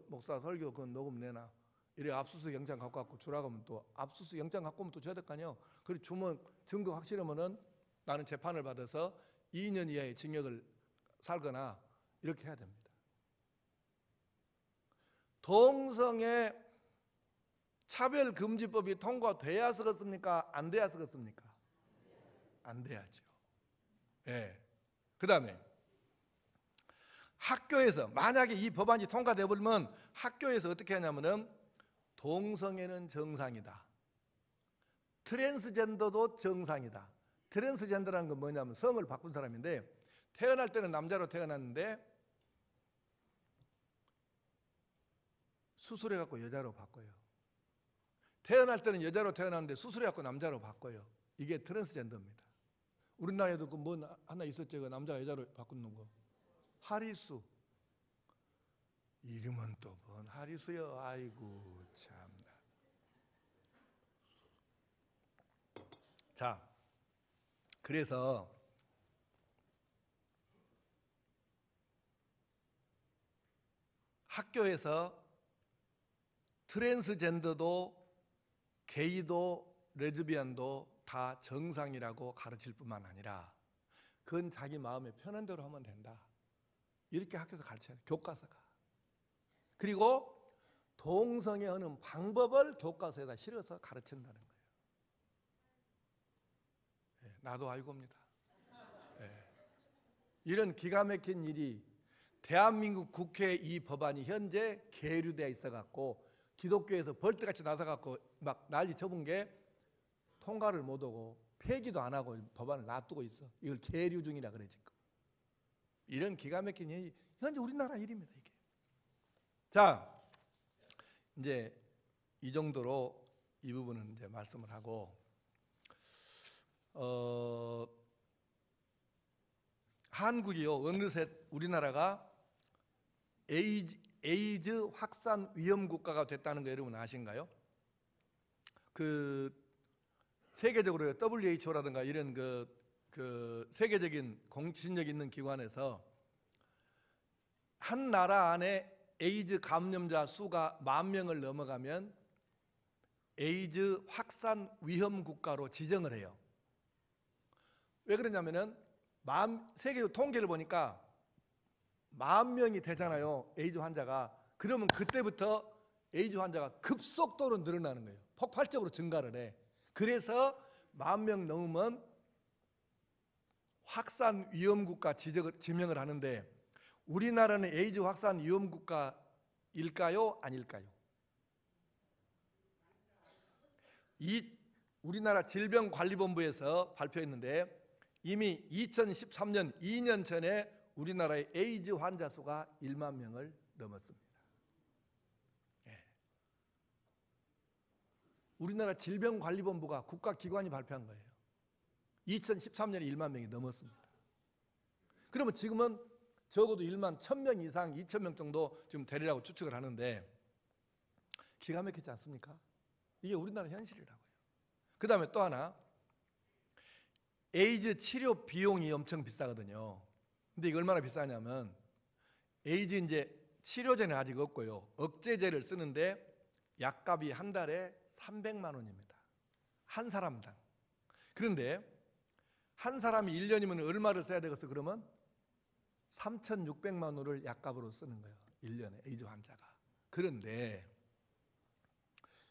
A: 목사 설교 그 녹음 내놔. 이래 압수수색 영장 갖고 갖고 주라고 하면 또 압수수색 영장 갖고 오면 또 줘야 될 거 아니에요. 그리고 주면 증거 확실하면은 나는 재판을 받아서 2년 이하의 징역을 살거나 이렇게 해야 됩니다. 동성애 차별금지법이 통과돼야 쓰겠습니까? 안 돼야 쓰겠습니까? 안 돼야죠. 예. 그 다음에 학교에서 만약에 이 법안이 통과돼 버리면 학교에서 어떻게 하냐면은 동성애는 정상이다. 트랜스젠더도 정상이다. 트랜스젠더라는 건 뭐냐면 성을 바꾼 사람인데 태어날 때는 남자로 태어났는데 수술해갖고 여자로 바꿔요. 태어날 때는 여자로 태어났는데 수술해갖고 남자로 바꿔요. 이게 트랜스젠더입니다. 우리나라에도 그 뭐 하나 있었죠. 그 남자가 여자로 바꾸는 거. 하리수. 이름은 또 뭔 하리수요. 아이고 참나. 자, 그래서 학교에서 트랜스젠더도 게이도 레즈비언도 다 정상이라고 가르칠 뿐만 아니라 그건 자기 마음에 편한 대로 하면 된다. 이렇게 학교에서 가르쳐야 돼. 교과서가. 그리고 동성애하는 방법을 교과서에다 실어서 가르친다는 거예요. 네, 나도 알고 옵니다. 네. 이런 기가 막힌 일이 대한민국 국회에 이 법안이 현재 계류되어 있어갖고 기독교에서 벌떼같이 나서갖고 막 난리 쳐본 게 통과를 못하고 폐기도 안 하고 법안을 놔두고 있어. 이걸 계류 중이라 그래 지금. 이런 기가 막힌 일이 현재 우리나라 일입니다 이게. 자, 이제 이 정도로 이 부분은 이제 말씀을 하고 한국이요 어느새 우리나라가 에이즈 확산 위험 국가가 됐다는 거 여러분 아신가요? 그 세계적으로 WHO라든가 이런 그 세계적인 공신력 있는 기관에서 한 나라 안에 에이즈 감염자 수가 10,000명을 넘어가면 에이즈 확산 위험 국가로 지정을 해요. 왜 그러냐면은 세계적 통계를 보니까 10,000명이 되잖아요. 에이즈 환자가. 그러면 그때부터 에이즈 환자가 급속도로 늘어나는 거예요. 폭발적으로 증가를 해. 그래서 10,000명 넘으면 확산 위험 국가 지명을 하는데 우리나라는 에이즈 확산 위험 국가일까요? 아닐까요? 이 우리나라 질병관리본부에서 발표했는데 이미 2013년 2년 전에 우리나라의 에이즈 환자 수가 10,000명을 넘었습니다. 예. 우리나라 질병관리본부가 국가기관이 발표한 거예요. 2013년에 10,000명이 넘었습니다. 그러면 지금은 적어도 11,000명 이상 2,000명 정도 지금 되리라고 추측을 하는데 기가 막히지 않습니까? 이게 우리나라 현실이라고요. 그 다음에 또 하나 에이즈 치료 비용이 엄청 비싸거든요. 근데 이게 얼마나 비싸냐면 에이즈 이제 치료제는 아직 없고요. 억제제를 쓰는데 약값이 한 달에 300만 원입니다. 한 사람당. 그런데 한 사람이 1년이면 얼마를 써야 되겠어? 그러면 3,600만 원을 약값으로 쓰는 거예요. 1년에 에이즈 환자가. 그런데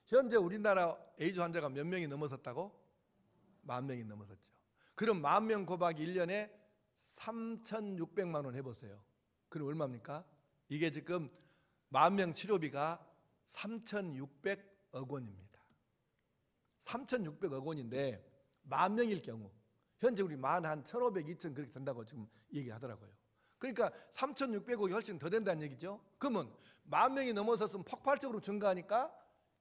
A: 현재 우리나라 에이즈 환자가 몇 명이 넘어섰다고? 10,000명이 넘어섰죠. 그럼 10,000명 곱하기 1년에 3,600만 원 해보세요. 그럼 얼마입니까? 이게 지금 10,000명 치료비가 3,600억 원입니다. 3,600억 원인데 10,000명일 경우 현재 우리 한 1,500, 2,000 그렇게 된다고 지금 얘기하더라고요. 그러니까 3,600억이 훨씬 더 된다는 얘기죠. 그러면 10,000명이 넘어섰으면 폭발적으로 증가하니까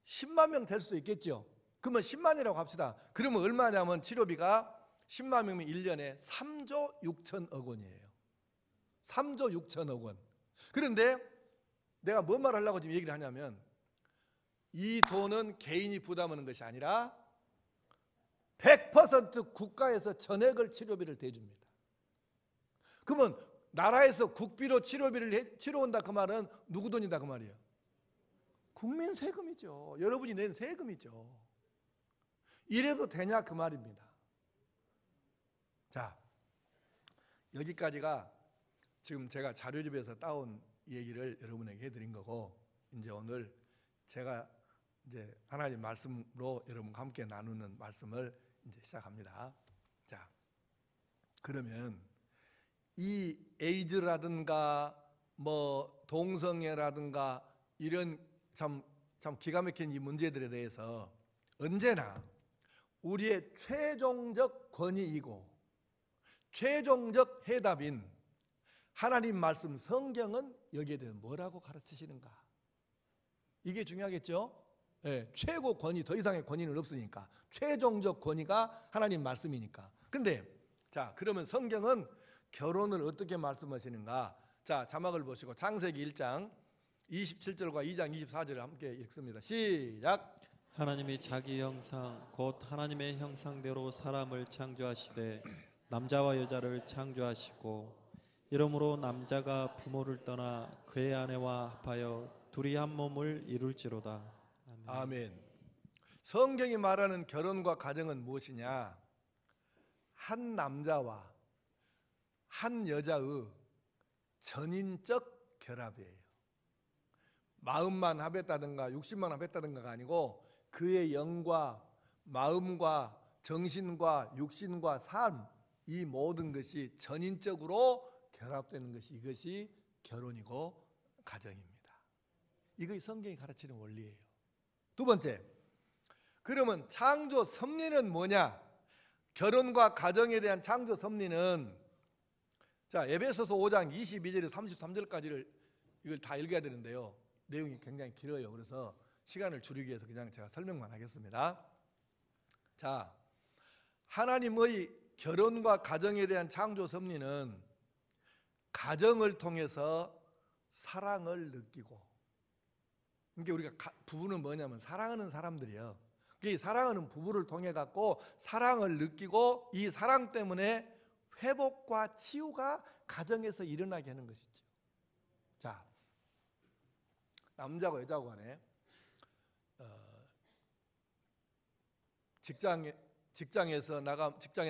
A: 10만 명 될 수도 있겠죠. 그러면 10만이라고 합시다. 그러면 얼마냐면 치료비가 10만 명이면 1년에 3조 6천억 원이에요. 3조 6천억 원. 그런데 내가 뭔 말을 하려고 지금 얘기를 하냐면 이 돈은 개인이 부담하는 것이 아니라 100% 국가에서 전액을 치료비를 대줍니다. 그러면 나라에서 국비로 치료비를 치러온다 그 말은 누구 돈이다 그 말이에요? 국민 세금이죠. 여러분이 낸 세금이죠. 이래도 되냐 그 말입니다. 자, 여기까지가 지금 제가 자료집에서 따온 얘기를 여러분에게 해드린 거고 이제 오늘 제가 이제 하나님 말씀으로 여러분과 함께 나누는 말씀을 이제 시작합니다. 자, 그러면 이 에이즈라든가 뭐 동성애라든가 이런 참 기가 막힌 이 문제들에 대해서 언제나 우리의 최종적 권위이고 최종적 해답인 하나님 말씀 성경은 여기에 대해 뭐라고 가르치시는가? 이게 중요하겠죠? 네, 최고 권위, 더 이상의 권위는 없으니까 최종적 권위가 하나님 말씀이니까. 근데 자, 그러면 성경은 결혼을 어떻게 말씀하시는가? 자, 자막을 보시고 창세기 1장 27절과 2장 24절을 함께 읽습니다. 시작.
B: 하나님이 자기 형상 곧 하나님의 형상대로 사람을 창조하시되 남자와 여자를 창조하시고 이러므로 남자가 부모를 떠나 그의 아내와 합하여 둘이 한 몸을 이룰지로다. 아멘.
A: 아멘. 성경이 말하는 결혼과 가정은 무엇이냐? 한 남자와 한 여자의 전인적 결합이에요. 마음만 합했다든가 육신만 합했다든가가 아니고 그의 영과 마음과 정신과 육신과 삶, 이 모든 것이 전인적으로 결합되는 것이 이것이 결혼이고 가정입니다. 이것이 성경이 가르치는 원리예요. 두 번째, 그러면 창조 섭리는 뭐냐? 결혼과 가정에 대한 창조 섭리는 자, 에베소서 5장 22절에서 33절까지를 이걸 다 읽어야 되는데요. 내용이 굉장히 길어요. 그래서 시간을 줄이기 위해서 그냥 제가 설명만 하겠습니다. 자, 하나님의 결혼과 가정에 대한 창조 섭리는 가정을 통해서 사랑을 느끼고, 그러니까 우리가 부부는 뭐냐면 사랑하는 사람들이에요. 이 사랑하는 부부를 통해 갖고 사랑을 느끼고 이 사랑 때문에 회복과 치유가 가정에서 일어나게 하는 것이죠. 자, 남자고 여자고 간에 직장에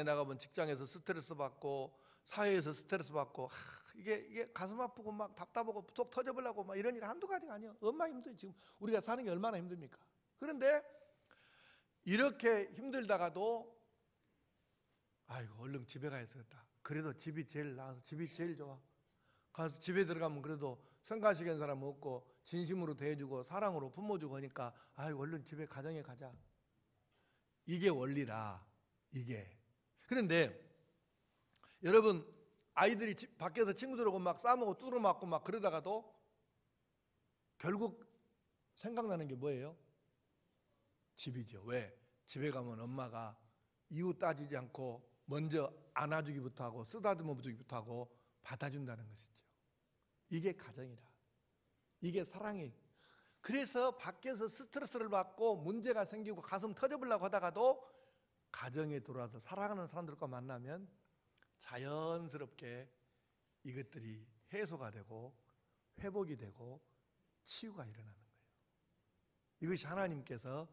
A: 나가면 직장에서 스트레스 받고 사회에서 스트레스 받고 이게 가슴 아프고 막 답답하고 속 터져버리고 막 이런 일 한두 가지가 아니에요. 얼마나 힘들어요. 지금 우리가 사는 게 얼마나 힘듭니까? 그런데 이렇게 힘들다가도 아이고 얼른 집에 가야 되겠다. 그래도 집이 제일 나아서 집이 제일 좋아. 가서 집에 들어가면 그래도 성가시는 사람 없고 진심으로 대해주고 사랑으로 품어주고 하니까 아이고 얼른 집에 가정에 가자. 이게 원리라. 이게. 그런데 여러분 아이들이 밖에서 친구들하고 막 싸먹고 뚜루 맞고 막 그러다가도 결국 생각나는 게 뭐예요? 집이죠. 왜? 집에 가면 엄마가 이유 따지지 않고 먼저 안아주기부터 하고 쓰다듬어주기부터 하고 받아준다는 것이죠. 이게 가정이라. 이게 사랑이. 그래서 밖에서 스트레스를 받고 문제가 생기고 가슴 터져보려고 하다가도 가정에 들어와서 사랑하는 사람들과 만나면 자연스럽게 이것들이 해소가 되고 회복이 되고 치유가 일어나는 거예요. 이것이 하나님께서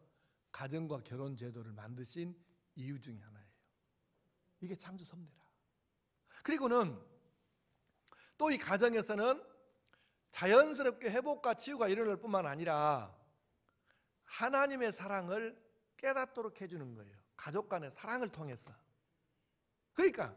A: 가정과 결혼 제도를 만드신 이유 중에 하나예요. 이게 창조 섭리라. 그리고는 또 이 가정에서는 자연스럽게 회복과 치유가 일어날 뿐만 아니라 하나님의 사랑을 깨닫도록 해주는 거예요. 가족 간의 사랑을 통해서. 그러니까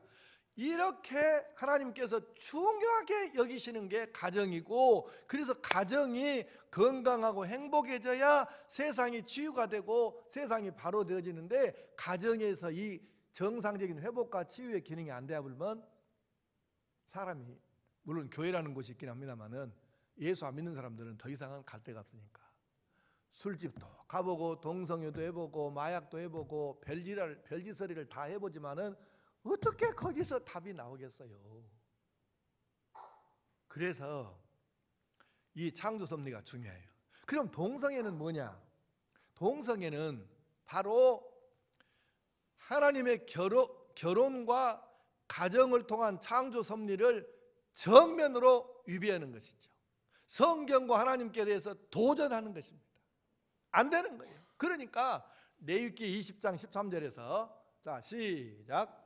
A: 이렇게 하나님께서 중요하게 여기시는 게 가정이고, 그래서 가정이 건강하고 행복해져야 세상이 치유가 되고 세상이 바로 되어지는데, 가정에서 이 정상적인 회복과 치유의 기능이 안 되어 버리면 사람이, 물론 교회라는 곳이 있긴 합니다만은 예수 안 믿는 사람들은 더 이상은 갈 데가 없으니까 술집도 가보고 동성애도 해보고 마약도 해보고 별짓소리를 다 해보지만은 어떻게 거기서 답이 나오겠어요? 그래서 이 창조 섭리가 중요해요. 그럼 동성애는 뭐냐? 동성애는 바로 하나님의 결혼과 가정을 통한 창조 섭리를 정면으로 위배하는 것이죠. 성경과 하나님께 대해서 도전하는 것입니다. 안 되는 거예요. 그러니까 레위기 20장 13절에서 자 시작.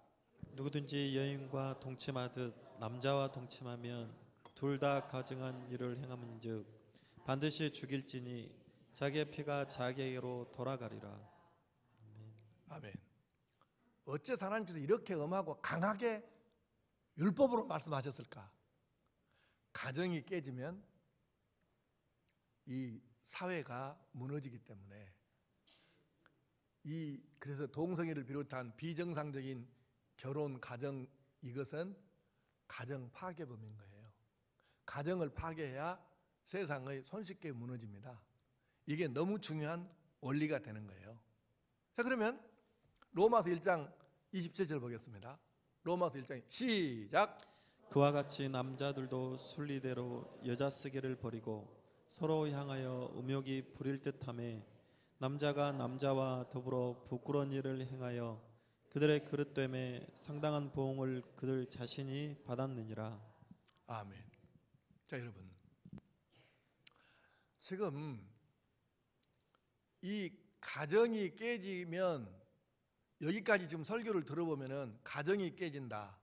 B: 누구든지 여인과 동침하듯 남자와 동침하면 둘 다 가증한 일을 행함은즉 반드시 죽일지니 자기의 피가 자기에게로 돌아가리라.
A: 아멘. 어째서 하나님께서 이렇게 엄하고 강하게 율법으로 말씀하셨을까? 가정이 깨지면 이 사회가 무너지기 때문에 그래서 동성애를 비롯한 비정상적인 결혼 가정, 이것은 가정 파괴범인 거예요. 가정을 파괴해야 세상의 손쉽게 무너집니다. 이게 너무 중요한 원리가 되는 거예요. 자, 그러면 로마서 1장 27절 보겠습니다. 로마서 1장 시작.
B: 그와 같이 남자들도 순리대로 여자 쓰기를 버리고 서로 향하여 음욕이 부릴 듯하며 남자가 남자와 더불어 부끄러운 일을 행하여 그들의 그릇됨에 상당한 보응을 그들 자신이 받았느니라.
A: 아멘. 자, 여러분, 지금 이 가정이 깨지면, 여기까지 지금 설교를 들어보면은 가정이 깨진다,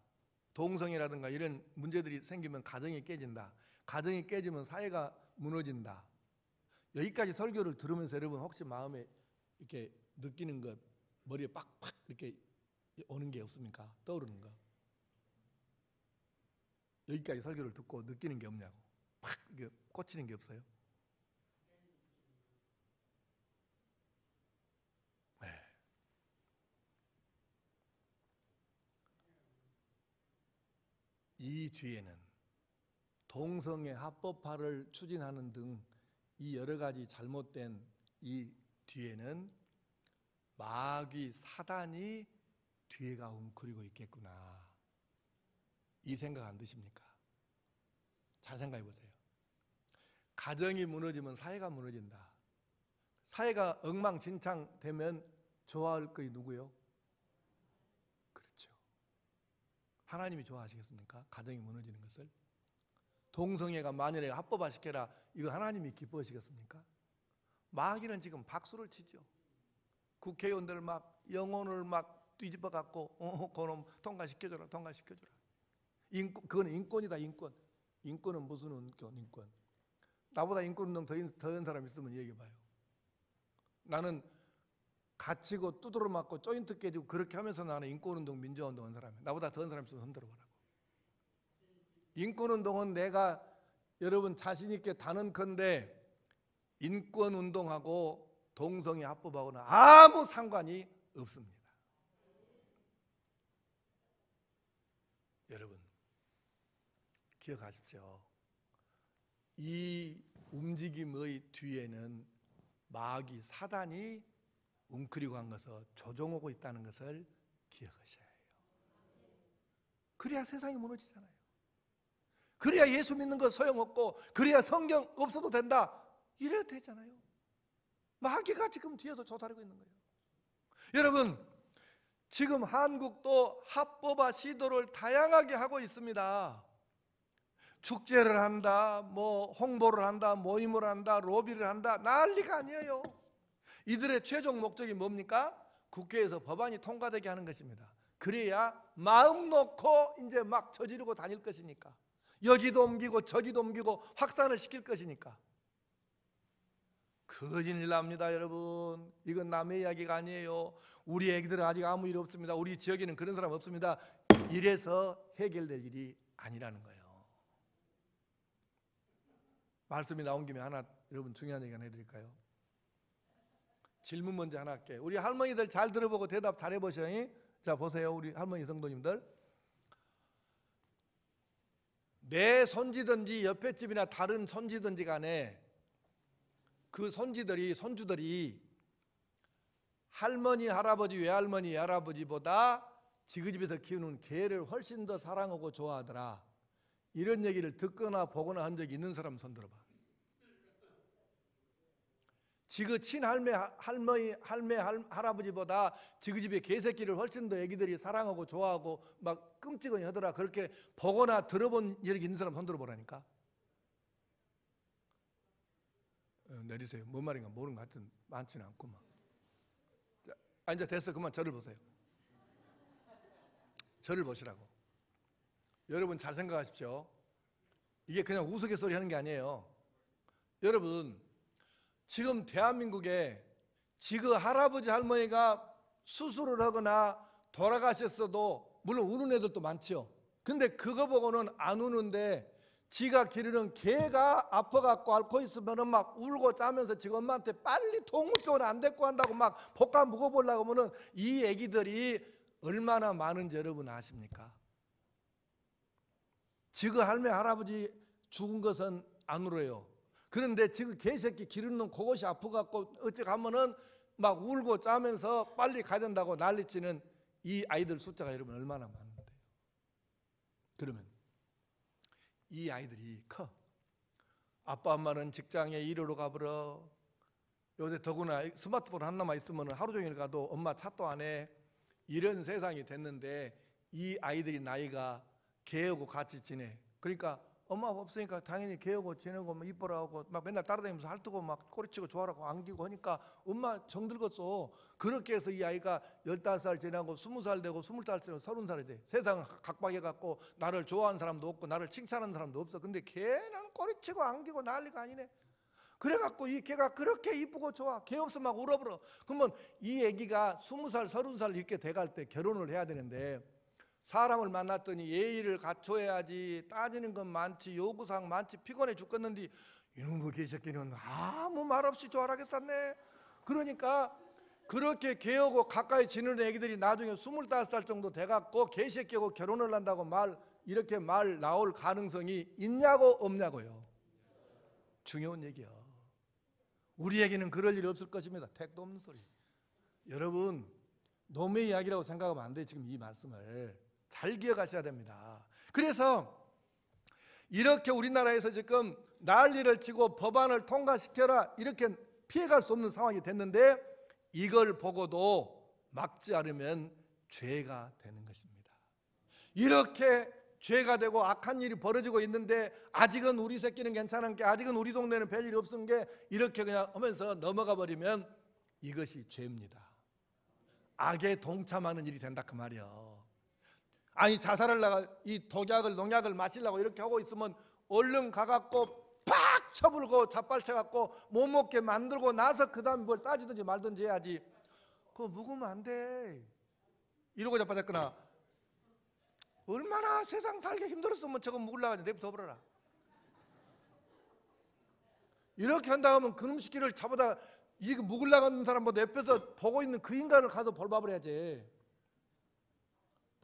A: 동성애라든가 이런 문제들이 생기면 가정이 깨진다, 가정이 깨지면 사회가 무너진다, 여기까지 설교를 들으면서 여러분 혹시 마음에 이렇게 느끼는 것, 머리에 빡빡 이렇게 오는 게 없습니까? 떠오르는 거. 여기까지 설교를 듣고 느끼는 게 없냐고, 팍 이게 꽂히는 게 없어요? 네. 이 뒤에는 동성애 합법화를 추진하는 등 이 여러 가지 잘못된 이 뒤에는 마귀 사단이 뒤에가 웅크리고 있겠구나, 이 생각 안 드십니까? 잘 생각해 보세요. 가정이 무너지면 사회가 무너진다. 사회가 엉망진창 되면 좋아할 것이 누구요? 그렇죠. 하나님이 좋아하시겠습니까? 가정이 무너지는 것을. 동성애가 만일에 합법화시켜라, 이거 하나님이 기뻐하시겠습니까? 마귀는 지금 박수를 치죠. 국회의원들 막 영혼을 막 뒤집어 갖고 그놈 통과시켜줘라, 통과시켜줘라. 그건 인권이다, 인권. 인권은 무슨 인권? 나보다 인권운동 더한 사람 있으면 얘기해봐요. 나는 갇히고 두드러 맞고 조인트 깨지고 그렇게 하면서 나는 인권운동, 민주화운동 한 사람이에요. 나보다 더한 사람 있으면 흔들어보라고. 인권운동은 내가 여러분 자신 있게 다는컨대 인권운동하고 동성애 합법하고는 아무 상관이 없습니다. 여러분 기억하십시오. 이 움직임의 뒤에는 마귀 사단이 웅크리고 간 것을 조종하고 있다는 것을 기억하셔야 해요. 그래야 세상이 무너지잖아요. 그래야 예수 믿는 거 소용없고, 그래야 성경 없어도 된다, 이래야 되잖아요. 마귀가 지금 뒤에서 조사하고 있는 거예요. 여러분, 지금 한국도 합법화 시도를 다양하게 하고 있습니다. 축제를 한다, 뭐 홍보를 한다, 모임을 한다, 로비를 한다, 난리가 아니에요. 이들의 최종 목적이 뭡니까? 국회에서 법안이 통과되게 하는 것입니다. 그래야 마음 놓고 이제 막 저지르고 다닐 것이니까, 여기도 옮기고 저기도 옮기고 확산을 시킬 것이니까. 큰일 납니다, 여러분. 이건 남의 이야기가 아니에요. 우리 애기들은 아직 아무 일 없습니다. 우리 지역에는 그런 사람 없습니다. 이래서 해결될 일이 아니라는 거예요. 말씀이 나온 김에 하나 여러분 중요한 얘기 하나 해드릴까요? 질문 먼저 하나 할게요. 우리 할머니들 잘 들어보고 대답 잘 해보셔요. 자, 보세요. 우리 할머니 성도님들, 내 손지든지 옆에 집이나 다른 손지든지 간에 그 손주들이 할머니, 할아버지, 외할머니, 외할아버지보다 지그집에서 키우는 개를 훨씬 더 사랑하고 좋아하더라, 이런 얘기를 듣거나 보거나 한 적이 있는 사람 손 들어봐. 지그 친할매, 할아버지보다 지그집의 개새끼를 훨씬 더 애기들이 사랑하고 좋아하고 막 끔찍하니 하더라, 그렇게 보거나 들어본 적이 있는 사람 손 들어보라니까. 내리세요. 뭔 말인가 모르는 것 같은, 많지는 않구만. 자, 이제 됐어. 그만 저를 보세요. 저를 보시라고. 여러분 잘 생각하십시오. 이게 그냥 우스갯소리 하는 게 아니에요. 여러분, 지금 대한민국에 지그 할아버지 할머니가 수술을 하거나 돌아가셨어도 물론 우는 애들도 많지요. 근데 그거 보고는 안 우는데 지가 기르는 개가 아파갖고 앓고 있으면은 막 울고 짜면서 지금 엄마한테 빨리 동물병원 안 데리고 간다고 막 복가 묵어보려고 하면은 이 애기들이 얼마나 많은지 여러분 아십니까? 지그 할매 할아버지 죽은 것은 안 울어요. 그런데 지금 개새끼 기르는 그것이 아프갖고 어찌 가면은 막 울고 짜면서 빨리 가야 된다고 난리치는 이 아이들 숫자가 여러분 얼마나 많은데요. 그러면 이 아이들이 커. 아빠 엄마는 직장에 일하러 가버려. 요새 더구나 스마트폰 하나만 있으면 하루 종일 가도 엄마 차도 안 해. 이런 세상이 됐는데 이 아이들이 나이가 개하고 같이 지내. 그러니까 엄마가 없으니까 당연히 개하고 지내고 막 이뻐라 하고 막 맨날 따라다니면서 핥고 막 꼬리치고 좋아라고 안기고 하니까 엄마 정들었어. 그렇게 해서 이 아이가 15살 지나고 20살 되고 20살 되고 30살이 돼. 세상 각박해갖고 나를 좋아하는 사람도 없고 나를 칭찬하는 사람도 없어. 근데 걔는 꼬리치고 안기고 난리가 아니네. 그래갖고 이 개가 그렇게 이쁘고 좋아. 개 없으면 막 울어버려. 그러면 이 애기가 20살 30살 이렇게 돼갈 때 결혼을 해야 되는데 사람을 만났더니 예의를 갖춰야지, 따지는 건 많지, 요구사항 많지, 피곤해 죽겠는데 이놈의 개새끼는 아무 말 없이 좋아하겠었네. 그러니까 그렇게 개하고 가까이 지내는 애기들이 나중에 25살 정도 돼갖고 개새끼하고 결혼을 한다고 이렇게 말 나올 가능성이 있냐고 없냐고요. 중요한 얘기야. 우리에게는 그럴 일이 없을 것입니다. 택도 없는 소리. 여러분 놈의 이야기라고 생각하면 안 돼. 지금 이 말씀을 잘 기억하셔야 됩니다. 그래서 이렇게 우리나라에서 지금 난리를 치고 법안을 통과시켜라 이렇게 피해갈 수 없는 상황이 됐는데 이걸 보고도 막지 않으면 죄가 되는 것입니다. 이렇게 죄가 되고 악한 일이 벌어지고 있는데 아직은 우리 새끼는 괜찮은 게 아직은 우리 동네는 별일이 없은 게 이렇게 그냥 하면서 넘어가 버리면 이것이 죄입니다. 악에 동참하는 일이 된다 그 말이요. 아니 자살을 나가 이 독약을 농약을 마시려고 이렇게 하고 있으면 얼른 가갖고 팍 쳐불고 자빨쳐갖고 못 먹게 만들고 나서 그 다음에 뭘 따지든지 말든지 해야지. 그거 묵으면 안 돼. 이러고 자빠졌거나 얼마나 세상 살기 힘들었으면 저거 묵으려고 하지. 내부터 버려라. 이렇게 한다 하면 그놈 시키를 잡아다 이거 묵으려고 하는 사람보다 옆에서 보고 있는 그 인간을 가서 벌밥을 해야지.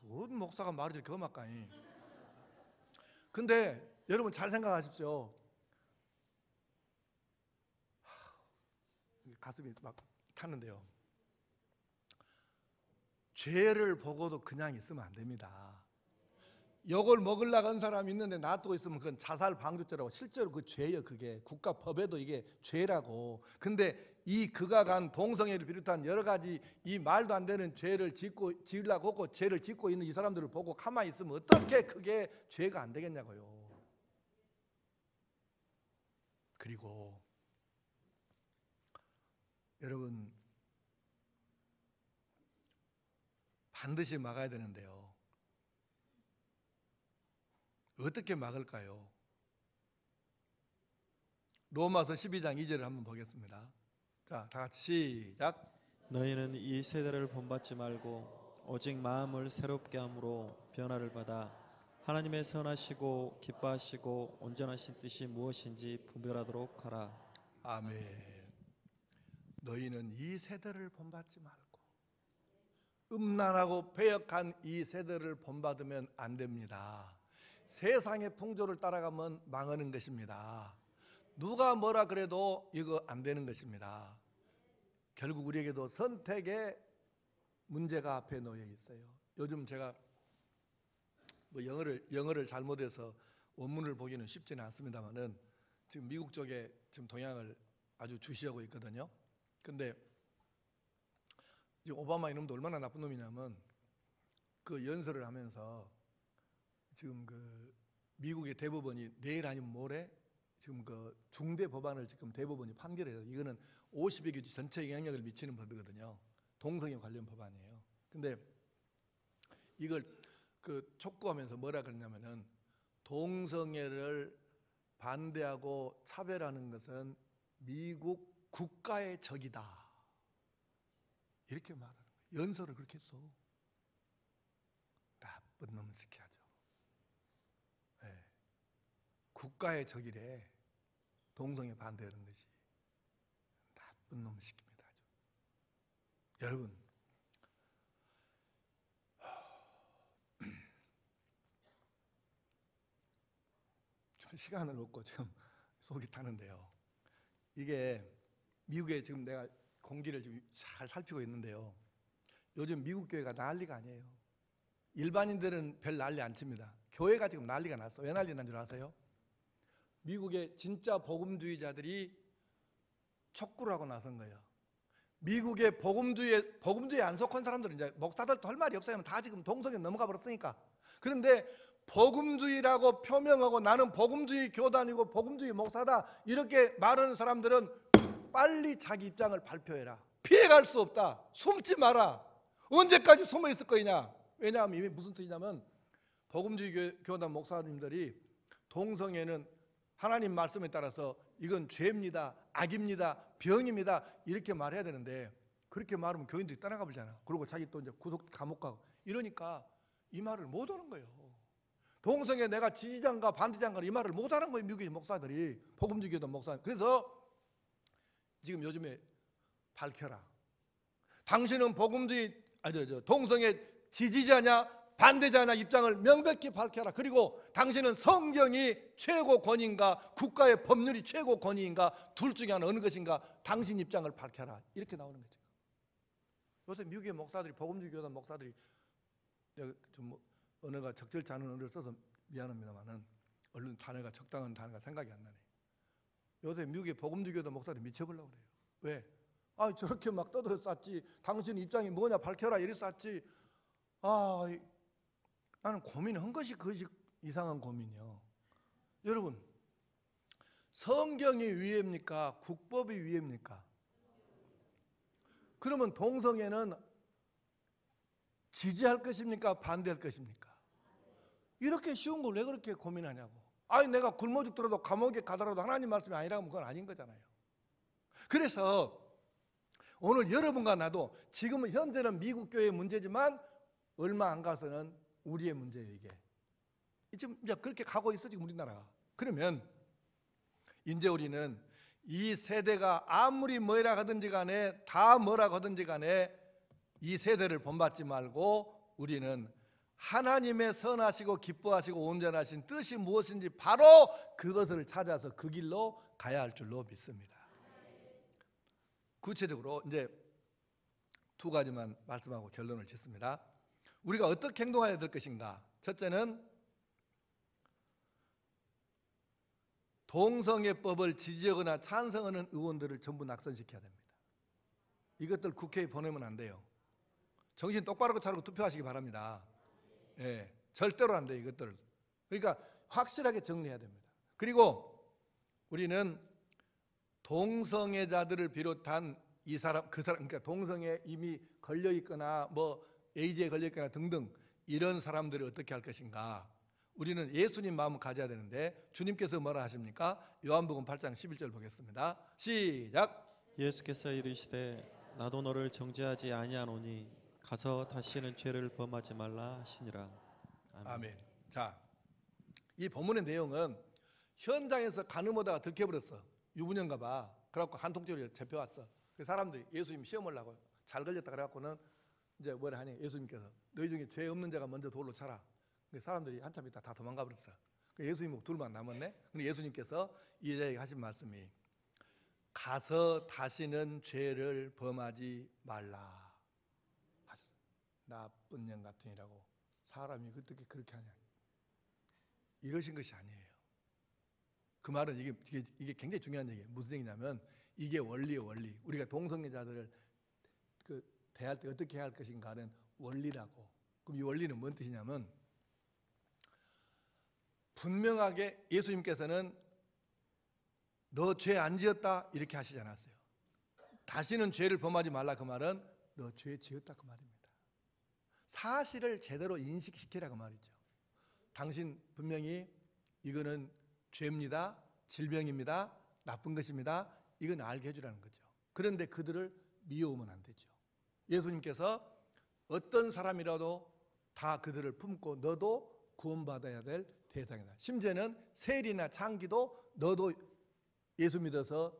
A: 뭔 목사가 말을 이렇게 험할까니. 근데 여러분 잘 생각하십시오. 가슴이 막 타는데요. 죄를 보고도 그냥 있으면 안 됩니다. 욕을 먹으려고 한 사람이 있는데 놔두고 있으면 그건 자살 방조죄라고. 실제로 그 죄예요. 그게 국가법에도 이게 죄라고. 근데 이 극악한 동성애를 비롯한 여러 가지 이 말도 안 되는 죄를 지으려고 하고 죄를 짓고 있는 이 사람들을 보고 가만히 있으면 어떻게 그게 죄가 안 되겠냐고요. 그리고 여러분 반드시 막아야 되는데요. 어떻게 막을까요? 로마서 12장 2절을 한번 보겠습니다. 자, 다 같이 시작.
B: 너희는 이 세대를 본받지 말고 오직 마음을 새롭게 함으로 변화를 받아 하나님의 선하시고 기뻐하시고 온전하신 뜻이 무엇인지 분별하도록 하라.
A: 아멘. 너희는 이 세대를 본받지 말고 음란하고 배역한 이 세대를 본받으면 안 됩니다. 세상의 풍조를 따라가면 망하는 것입니다. 누가 뭐라 그래도 이거 안 되는 것입니다. 결국 우리에게도 선택의 문제가 앞에 놓여 있어요. 요즘 제가 뭐 영어를 잘못해서 원문을 보기는 쉽지는 않습니다만은 지금 미국 쪽에 지금 동향을 아주 주시하고 있거든요. 근데 오바마 이놈도 얼마나 나쁜 놈이냐면 그 연설을 하면서 지금 그 미국의 대법원이 내일 아니면 모레 지금 그 중대 법안을 지금 대법원이 판결해요. 이거는 50여 개 전체 영향력을 미치는 법이거든요. 동성애 관련 법안이에요. 근데 이걸 그 촉구하면서 뭐라 그러냐면은 동성애를 반대하고 차별하는 것은 미국 국가의 적이다. 이렇게 말하는 거예요. 연설을 그렇게 했어. 나쁜 놈은 지켜야죠. 네. 국가의 적이래. 동성애 반대하는 것이. 나쁜 놈을 시킵니다. 여러분, 시간을 얻고 지금 속이 타는데요. 이게 미국에 지금 내가 공기를 지금 잘 살피고 있는데요. 요즘 미국 교회가 난리가 아니에요. 일반인들은 별 난리 안 칩니다. 교회가 지금 난리가 났어. 왜 난리 난 줄 아세요? 미국의 진짜 복음주의자들이 촉구를 하고 나선 거예요. 미국의 복음주의에 안 속한 사람들은 이제 목사들도 할 말이 없어요. 다 지금 동성애 넘어가 버렸으니까. 그런데 복음주의라고 표명하고 나는 복음주의 교단이고 복음주의 목사다 이렇게 말하는 사람들은 빨리 자기 입장을 발표해라. 피해갈 수 없다. 숨지 마라. 언제까지 숨어 있을 거냐. 왜냐하면 이게 무슨 뜻이냐면 복음주의 교단 목사님들이 동성애는 하나님 말씀에 따라서 이건 죄입니다. 악입니다. 병입니다. 이렇게 말해야 되는데 그렇게 말하면 교인들이 떠나가 버리잖아. 그리고 자기 또 이제 구속 감옥 가고 이러니까 이 말을 못 하는 거예요. 동성애 내가 지지자인가 반대자인가 이 말을 못 하는 거예요. 미국의 목사들이 복음주의 교단 목사. 그래서 지금 요즘에 밝혀라. 당신은 동성애 지지자냐 반대자냐 입장을 명백히 밝혀라. 그리고 당신은 성경이 최고 권위인가 국가의 법률이 최고 권위인가 둘 중에 하나 어느 것인가 당신 입장을 밝혀라. 이렇게 나오는 거죠. 요새 미국의 목사들이 복음주의 교단 목사들이 좀 언어가 적절치 않은 언어를 써서 미안합니다만은 얼른 단어가 적당한 단어가 생각이 안 나네. 요새 미국의 복음주의 교단 목사들이 미쳐보려고 그래요. 왜? 저렇게 막 떠들어 쌌지. 당신 입장이 뭐냐 밝혀라 이래 쌌지. 나는 고민한 것이 그것이 이상한 고민이요. 여러분, 성경이 위입니까? 국법이 위입니까? 그러면 동성애는 지지할 것입니까? 반대할 것입니까? 이렇게 쉬운 걸 왜 그렇게 고민하냐고. 내가 굶어 죽더라도 감옥에 가더라도 하나님 말씀이 아니라면 그건 아닌 거잖아요. 그래서 오늘 여러분과 나도 지금은 현재는 미국 교회의 문제지만 얼마 안 가서는 우리의 문제예요. 이게 지금 이제 그렇게 가고 있어 지금 우리나라가. 그러면 이제 우리는 이 세대가 아무리 뭐라 하든지 간에 다 뭐라고 하든지 간에 이 세대를 본받지 말고 우리는 하나님의 선하시고 기뻐하시고 온전하신 뜻이 무엇인지 바로 그것을 찾아서 그 길로 가야 할 줄로 믿습니다. 구체적으로 이제 두 가지만 말씀하고 결론을 짓습니다. 우리가 어떻게 행동해야 될 것인가? 첫째는 동성애법을 지지하거나 찬성하는 의원들을 전부 낙선시켜야 됩니다. 이것들 국회에 보내면 안 돼요. 정신 똑바로 차리고 투표하시기 바랍니다. 절대로 안 돼요. 이것들. 그러니까 확실하게 정리해야 됩니다. 그리고 우리는 동성애자들을 비롯한 그러니까 동성애 이미 걸려 있거나 에이즈에 걸려 있거나 등등 이런 사람들을 어떻게 할 것인가? 우리는 예수님 마음을 가져야 되는데 주님께서 뭐라 하십니까? 요한복음 8장 11절 보겠습니다. 시작.
B: 예수께서 이르시되 나도 너를 정죄하지 아니하노니 가서 다시는 죄를 범하지 말라 하시니라.
A: 아멘. 자, 이 본문의 내용은 현장에서 간음하다가 들켜버렸어. 유부녀인가 봐. 그래갖고 한 통째로 잡혀왔어. 그 사람들이 예수님 시험을 하고 잘 걸렸다 그래갖고는 이제 뭐라 하니 예수님께서 너희 중에 죄 없는 자가 먼저 돌로 차라. 사람들이 한참 있다 다 도망가 버렸어. 예수님 둘만 남았네. 근데 예수님께서 이 여자에게 하신 말씀이 가서 다시는 죄를 범하지 말라. 나쁜 년 같으니라고 사람이 어떻게 그렇게 하냐 이러신 것이 아니에요. 그 말은 이게 굉장히 중요한 얘기예요. 무슨 얘기냐면 이게 원리예요. 원리. 우리가 동성애자들을 대할 때 어떻게 해야 할 것인가는 원리라고. 그럼 이 원리는 뭔 뜻이냐면 분명하게 예수님께서는 너 죄 안 지었다 이렇게 하시지 않았어요. 다시는 죄를 범하지 말라 그 말은 너 죄 지었다 그 말입니다. 사실을 제대로 인식시키라 그 말이죠. 당신 분명히 이거는 죄입니다. 질병입니다. 나쁜 것입니다. 이건 알게 해주라는 거죠. 그런데 그들을 미워하면 안 되죠. 예수님께서 어떤 사람이라도 다 그들을 품고 너도 구원받아야 될 대상이다. 심지어는 세리나 창기도 너도 예수 믿어서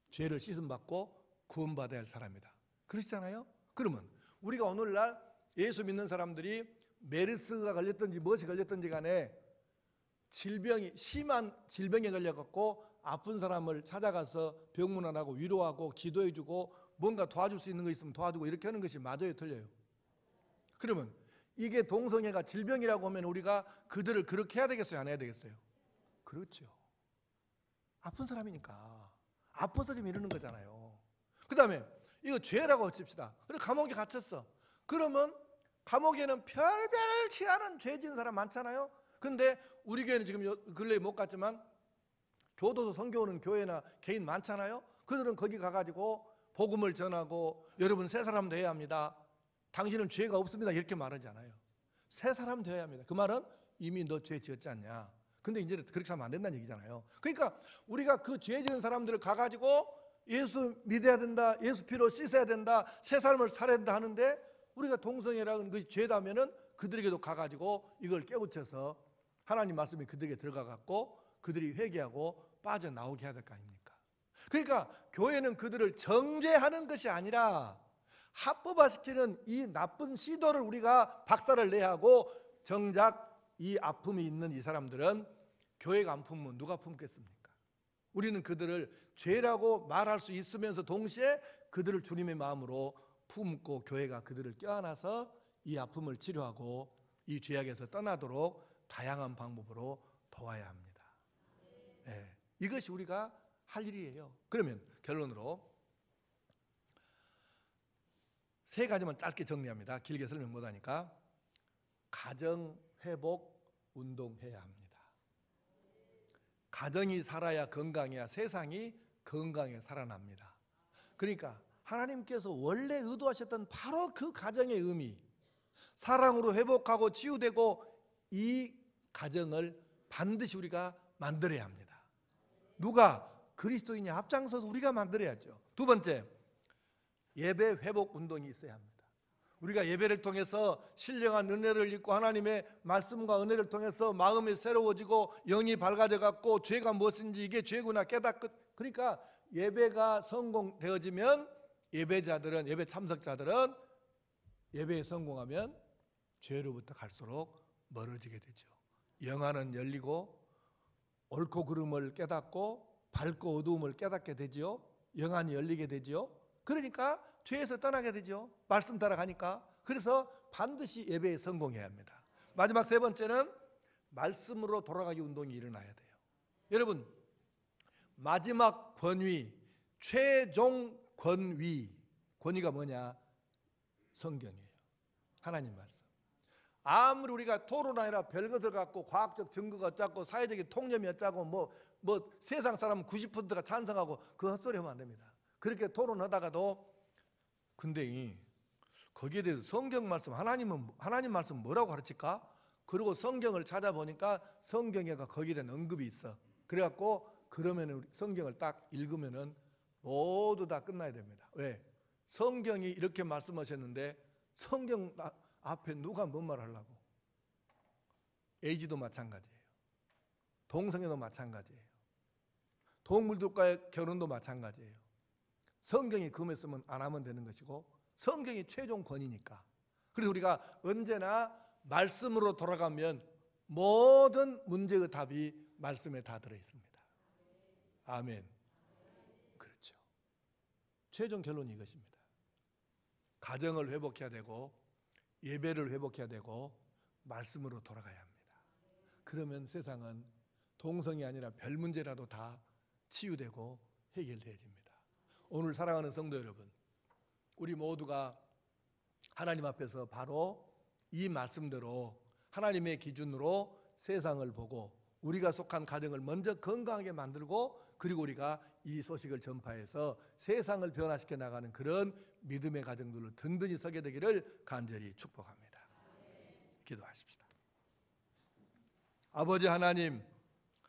A: 죄를 씻음받고 구원받아야 할 사람이다. 그러시잖아요. 그러면 우리가 오늘날 예수 믿는 사람들이 메르스가 걸렸든지 무엇이 걸렸든지 간에 심한 질병에 걸려갖고 아픈 사람을 찾아가서 병문안하고 위로하고 기도해주고 뭔가 도와줄 수 있는 거 있으면 도와주고 이렇게 하는 것이 맞아요, 틀려요? 그러면 이게 동성애가 질병이라고 하면 우리가 그들을 그렇게 해야 되겠어요, 안 해야 되겠어요? 그렇죠. 아픈 사람이니까 아파서 지금 이러는 거잖아요. 그 다음에 이거 죄라고 칩시다. 근데 감옥에 갇혔어. 그러면 감옥에는 별별 취하는 죄 지은 사람 많잖아요. 근데 우리 교회는 지금 근래에 못 갔지만 교도소 선교 오는 교회나 개인 많잖아요. 그들은 거기 가가지고 복음을 전하고 여러분 새 사람 되어야 합니다. 당신은 죄가 없습니다. 이렇게 말하지 않아요. 새 사람 되어야 합니다. 그 말은 이미 너 죄 지었지 않냐. 근데 이제 그렇게 하면 안 된다는 얘기잖아요. 그러니까 우리가 그 죄 지은 사람들을 가가지고 예수 믿어야 된다. 예수 피로 씻어야 된다. 새 삶을 살아야 된다 하는데 우리가 동성애라는 것이 죄다면은 그들에게도 가가지고 이걸 깨우쳐서 하나님 말씀이 그들에게 들어가갖고 그들이 회개하고 빠져나오게 해야 될 거 아닙니까? 그러니까 교회는 그들을 정죄하는 것이 아니라 합법화시키는 이 나쁜 시도를 우리가 박살을 내야 하고, 정작 이 아픔이 있는 이 사람들은 교회가 안 품으면 누가 품겠습니까? 우리는 그들을 죄라고 말할 수 있으면서 동시에 그들을 주님의 마음으로 품고 교회가 그들을 껴안아서 이 아픔을 치료하고 이 죄악에서 떠나도록 다양한 방법으로 도와야 합니다. 네, 이것이 우리가 할 일이에요. 그러면 결론으로 세 가지만 짧게 정리합니다. 길게 설명 못하니까. 가정 회복 운동해야 합니다. 가정이 살아야 건강해야 세상이 건강에 살아납니다. 그러니까 하나님께서 원래 의도하셨던 바로 그 가정의 의미, 사랑으로 회복하고 치유되고 이 가정을 반드시 우리가 만들어야 합니다. 누가? 그리스도인이 앞장서서 우리가 만들어야죠. 두 번째, 예배 회복 운동이 있어야 합니다. 우리가 예배를 통해서 신령한 은혜를 입고 하나님의 말씀과 은혜를 통해서 마음이 새로워지고 영이 밝아져 갖고 죄가 무엇인지 이게 죄구나 깨닫고, 그러니까 예배가 성공되어지면 예배자들은, 예배 참석자들은 예배에 성공하면 죄로부터 갈수록 멀어지게 되죠. 영안은 열리고 옳고 그름을 깨닫고 밝고 어두움을 깨닫게 되죠. 영안이 열리게 되죠. 그러니까 죄에서 떠나게 되죠. 말씀 따라가니까. 그래서 반드시 예배에 성공해야 합니다. 마지막 세 번째는 말씀으로 돌아가기 운동이 일어나야 돼요. 여러분, 마지막 권위, 최종 권위, 권위가 뭐냐? 성경이에요. 하나님 말씀. 아무리 우리가 토론하느라 별것을 갖고 과학적 증거가 어쩌고 사회적인 통념이 어쩌고 뭐 세상 사람은 90%가 찬성하고 그 헛소리 하면 안 됩니다. 그렇게 토론하다가도 근데 거기에 대해서 성경 말씀, 하나님 말씀 뭐라고 가르칠까? 그리고 성경을 찾아보니까 성경에가 거기에 대한 언급이 있어. 그래갖고 그러면은 성경을 딱 읽으면은 모두 다 끝나야 됩니다. 왜? 성경이 이렇게 말씀하셨는데 성경 앞에 누가 뭔 말 하려고? 에이즈도 마찬가지예요. 동성애도 마찬가지예요. 동물들과의 결혼도 마찬가지예요. 성경이 금했으면 안 하면 되는 것이고 성경이 최종 권위니까. 그래서 우리가 언제나 말씀으로 돌아가면 모든 문제의 답이 말씀에 다 들어있습니다. 아멘. 그렇죠. 최종 결론이 이것입니다. 가정을 회복해야 되고 예배를 회복해야 되고 말씀으로 돌아가야 합니다. 그러면 세상은 동성이 아니라 별 문제라도 다 치유되고 해결되어집니다. 오늘 사랑하는 성도 여러분, 우리 모두가 하나님 앞에서 바로 이 말씀대로 하나님의 기준으로 세상을 보고 우리가 속한 가정을 먼저 건강하게 만들고 그리고 우리가 이 소식을 전파해서 세상을 변화시켜 나가는 그런 믿음의 가정들로 든든히 서게 되기를 간절히 축복합니다. 기도하십시다. 아버지 하나님,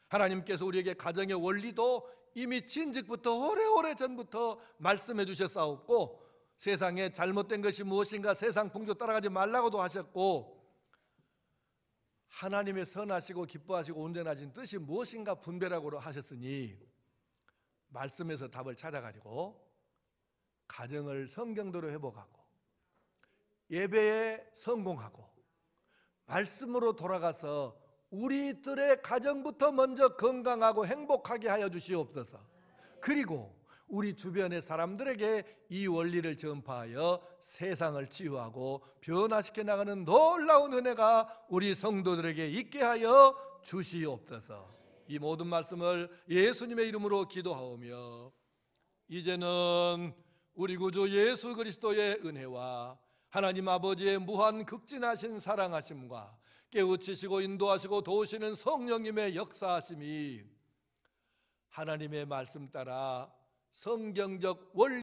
A: 하나님께서 우리에게 가정의 원리도 이미 진즉부터 오래오래 전부터 말씀해 주셨사옵고 세상에 잘못된 것이 무엇인가 세상 풍조 따라가지 말라고도 하셨고 하나님의 선하시고 기뻐하시고 온전하신 뜻이 무엇인가 분별하고 하셨으니 말씀에서 답을 찾아가지고 가정을 성경대로 회복하고 예배에 성공하고 말씀으로 돌아가서 우리들의 가정부터 먼저 건강하고 행복하게 하여 주시옵소서. 그리고 우리 주변의 사람들에게 이 원리를 전파하여 세상을 치유하고 변화시켜 나가는 놀라운 은혜가 우리 성도들에게 있게 하여 주시옵소서. 이 모든 말씀을 예수님의 이름으로 기도하오며 이제는 우리 구주 예수 그리스도의 은혜와 하나님 아버지의 무한 극진하신 사랑하심과 깨우치시고 인도하시고 도우시는 성령님의 역사하심이 하나님의 말씀 따라 성경적 원리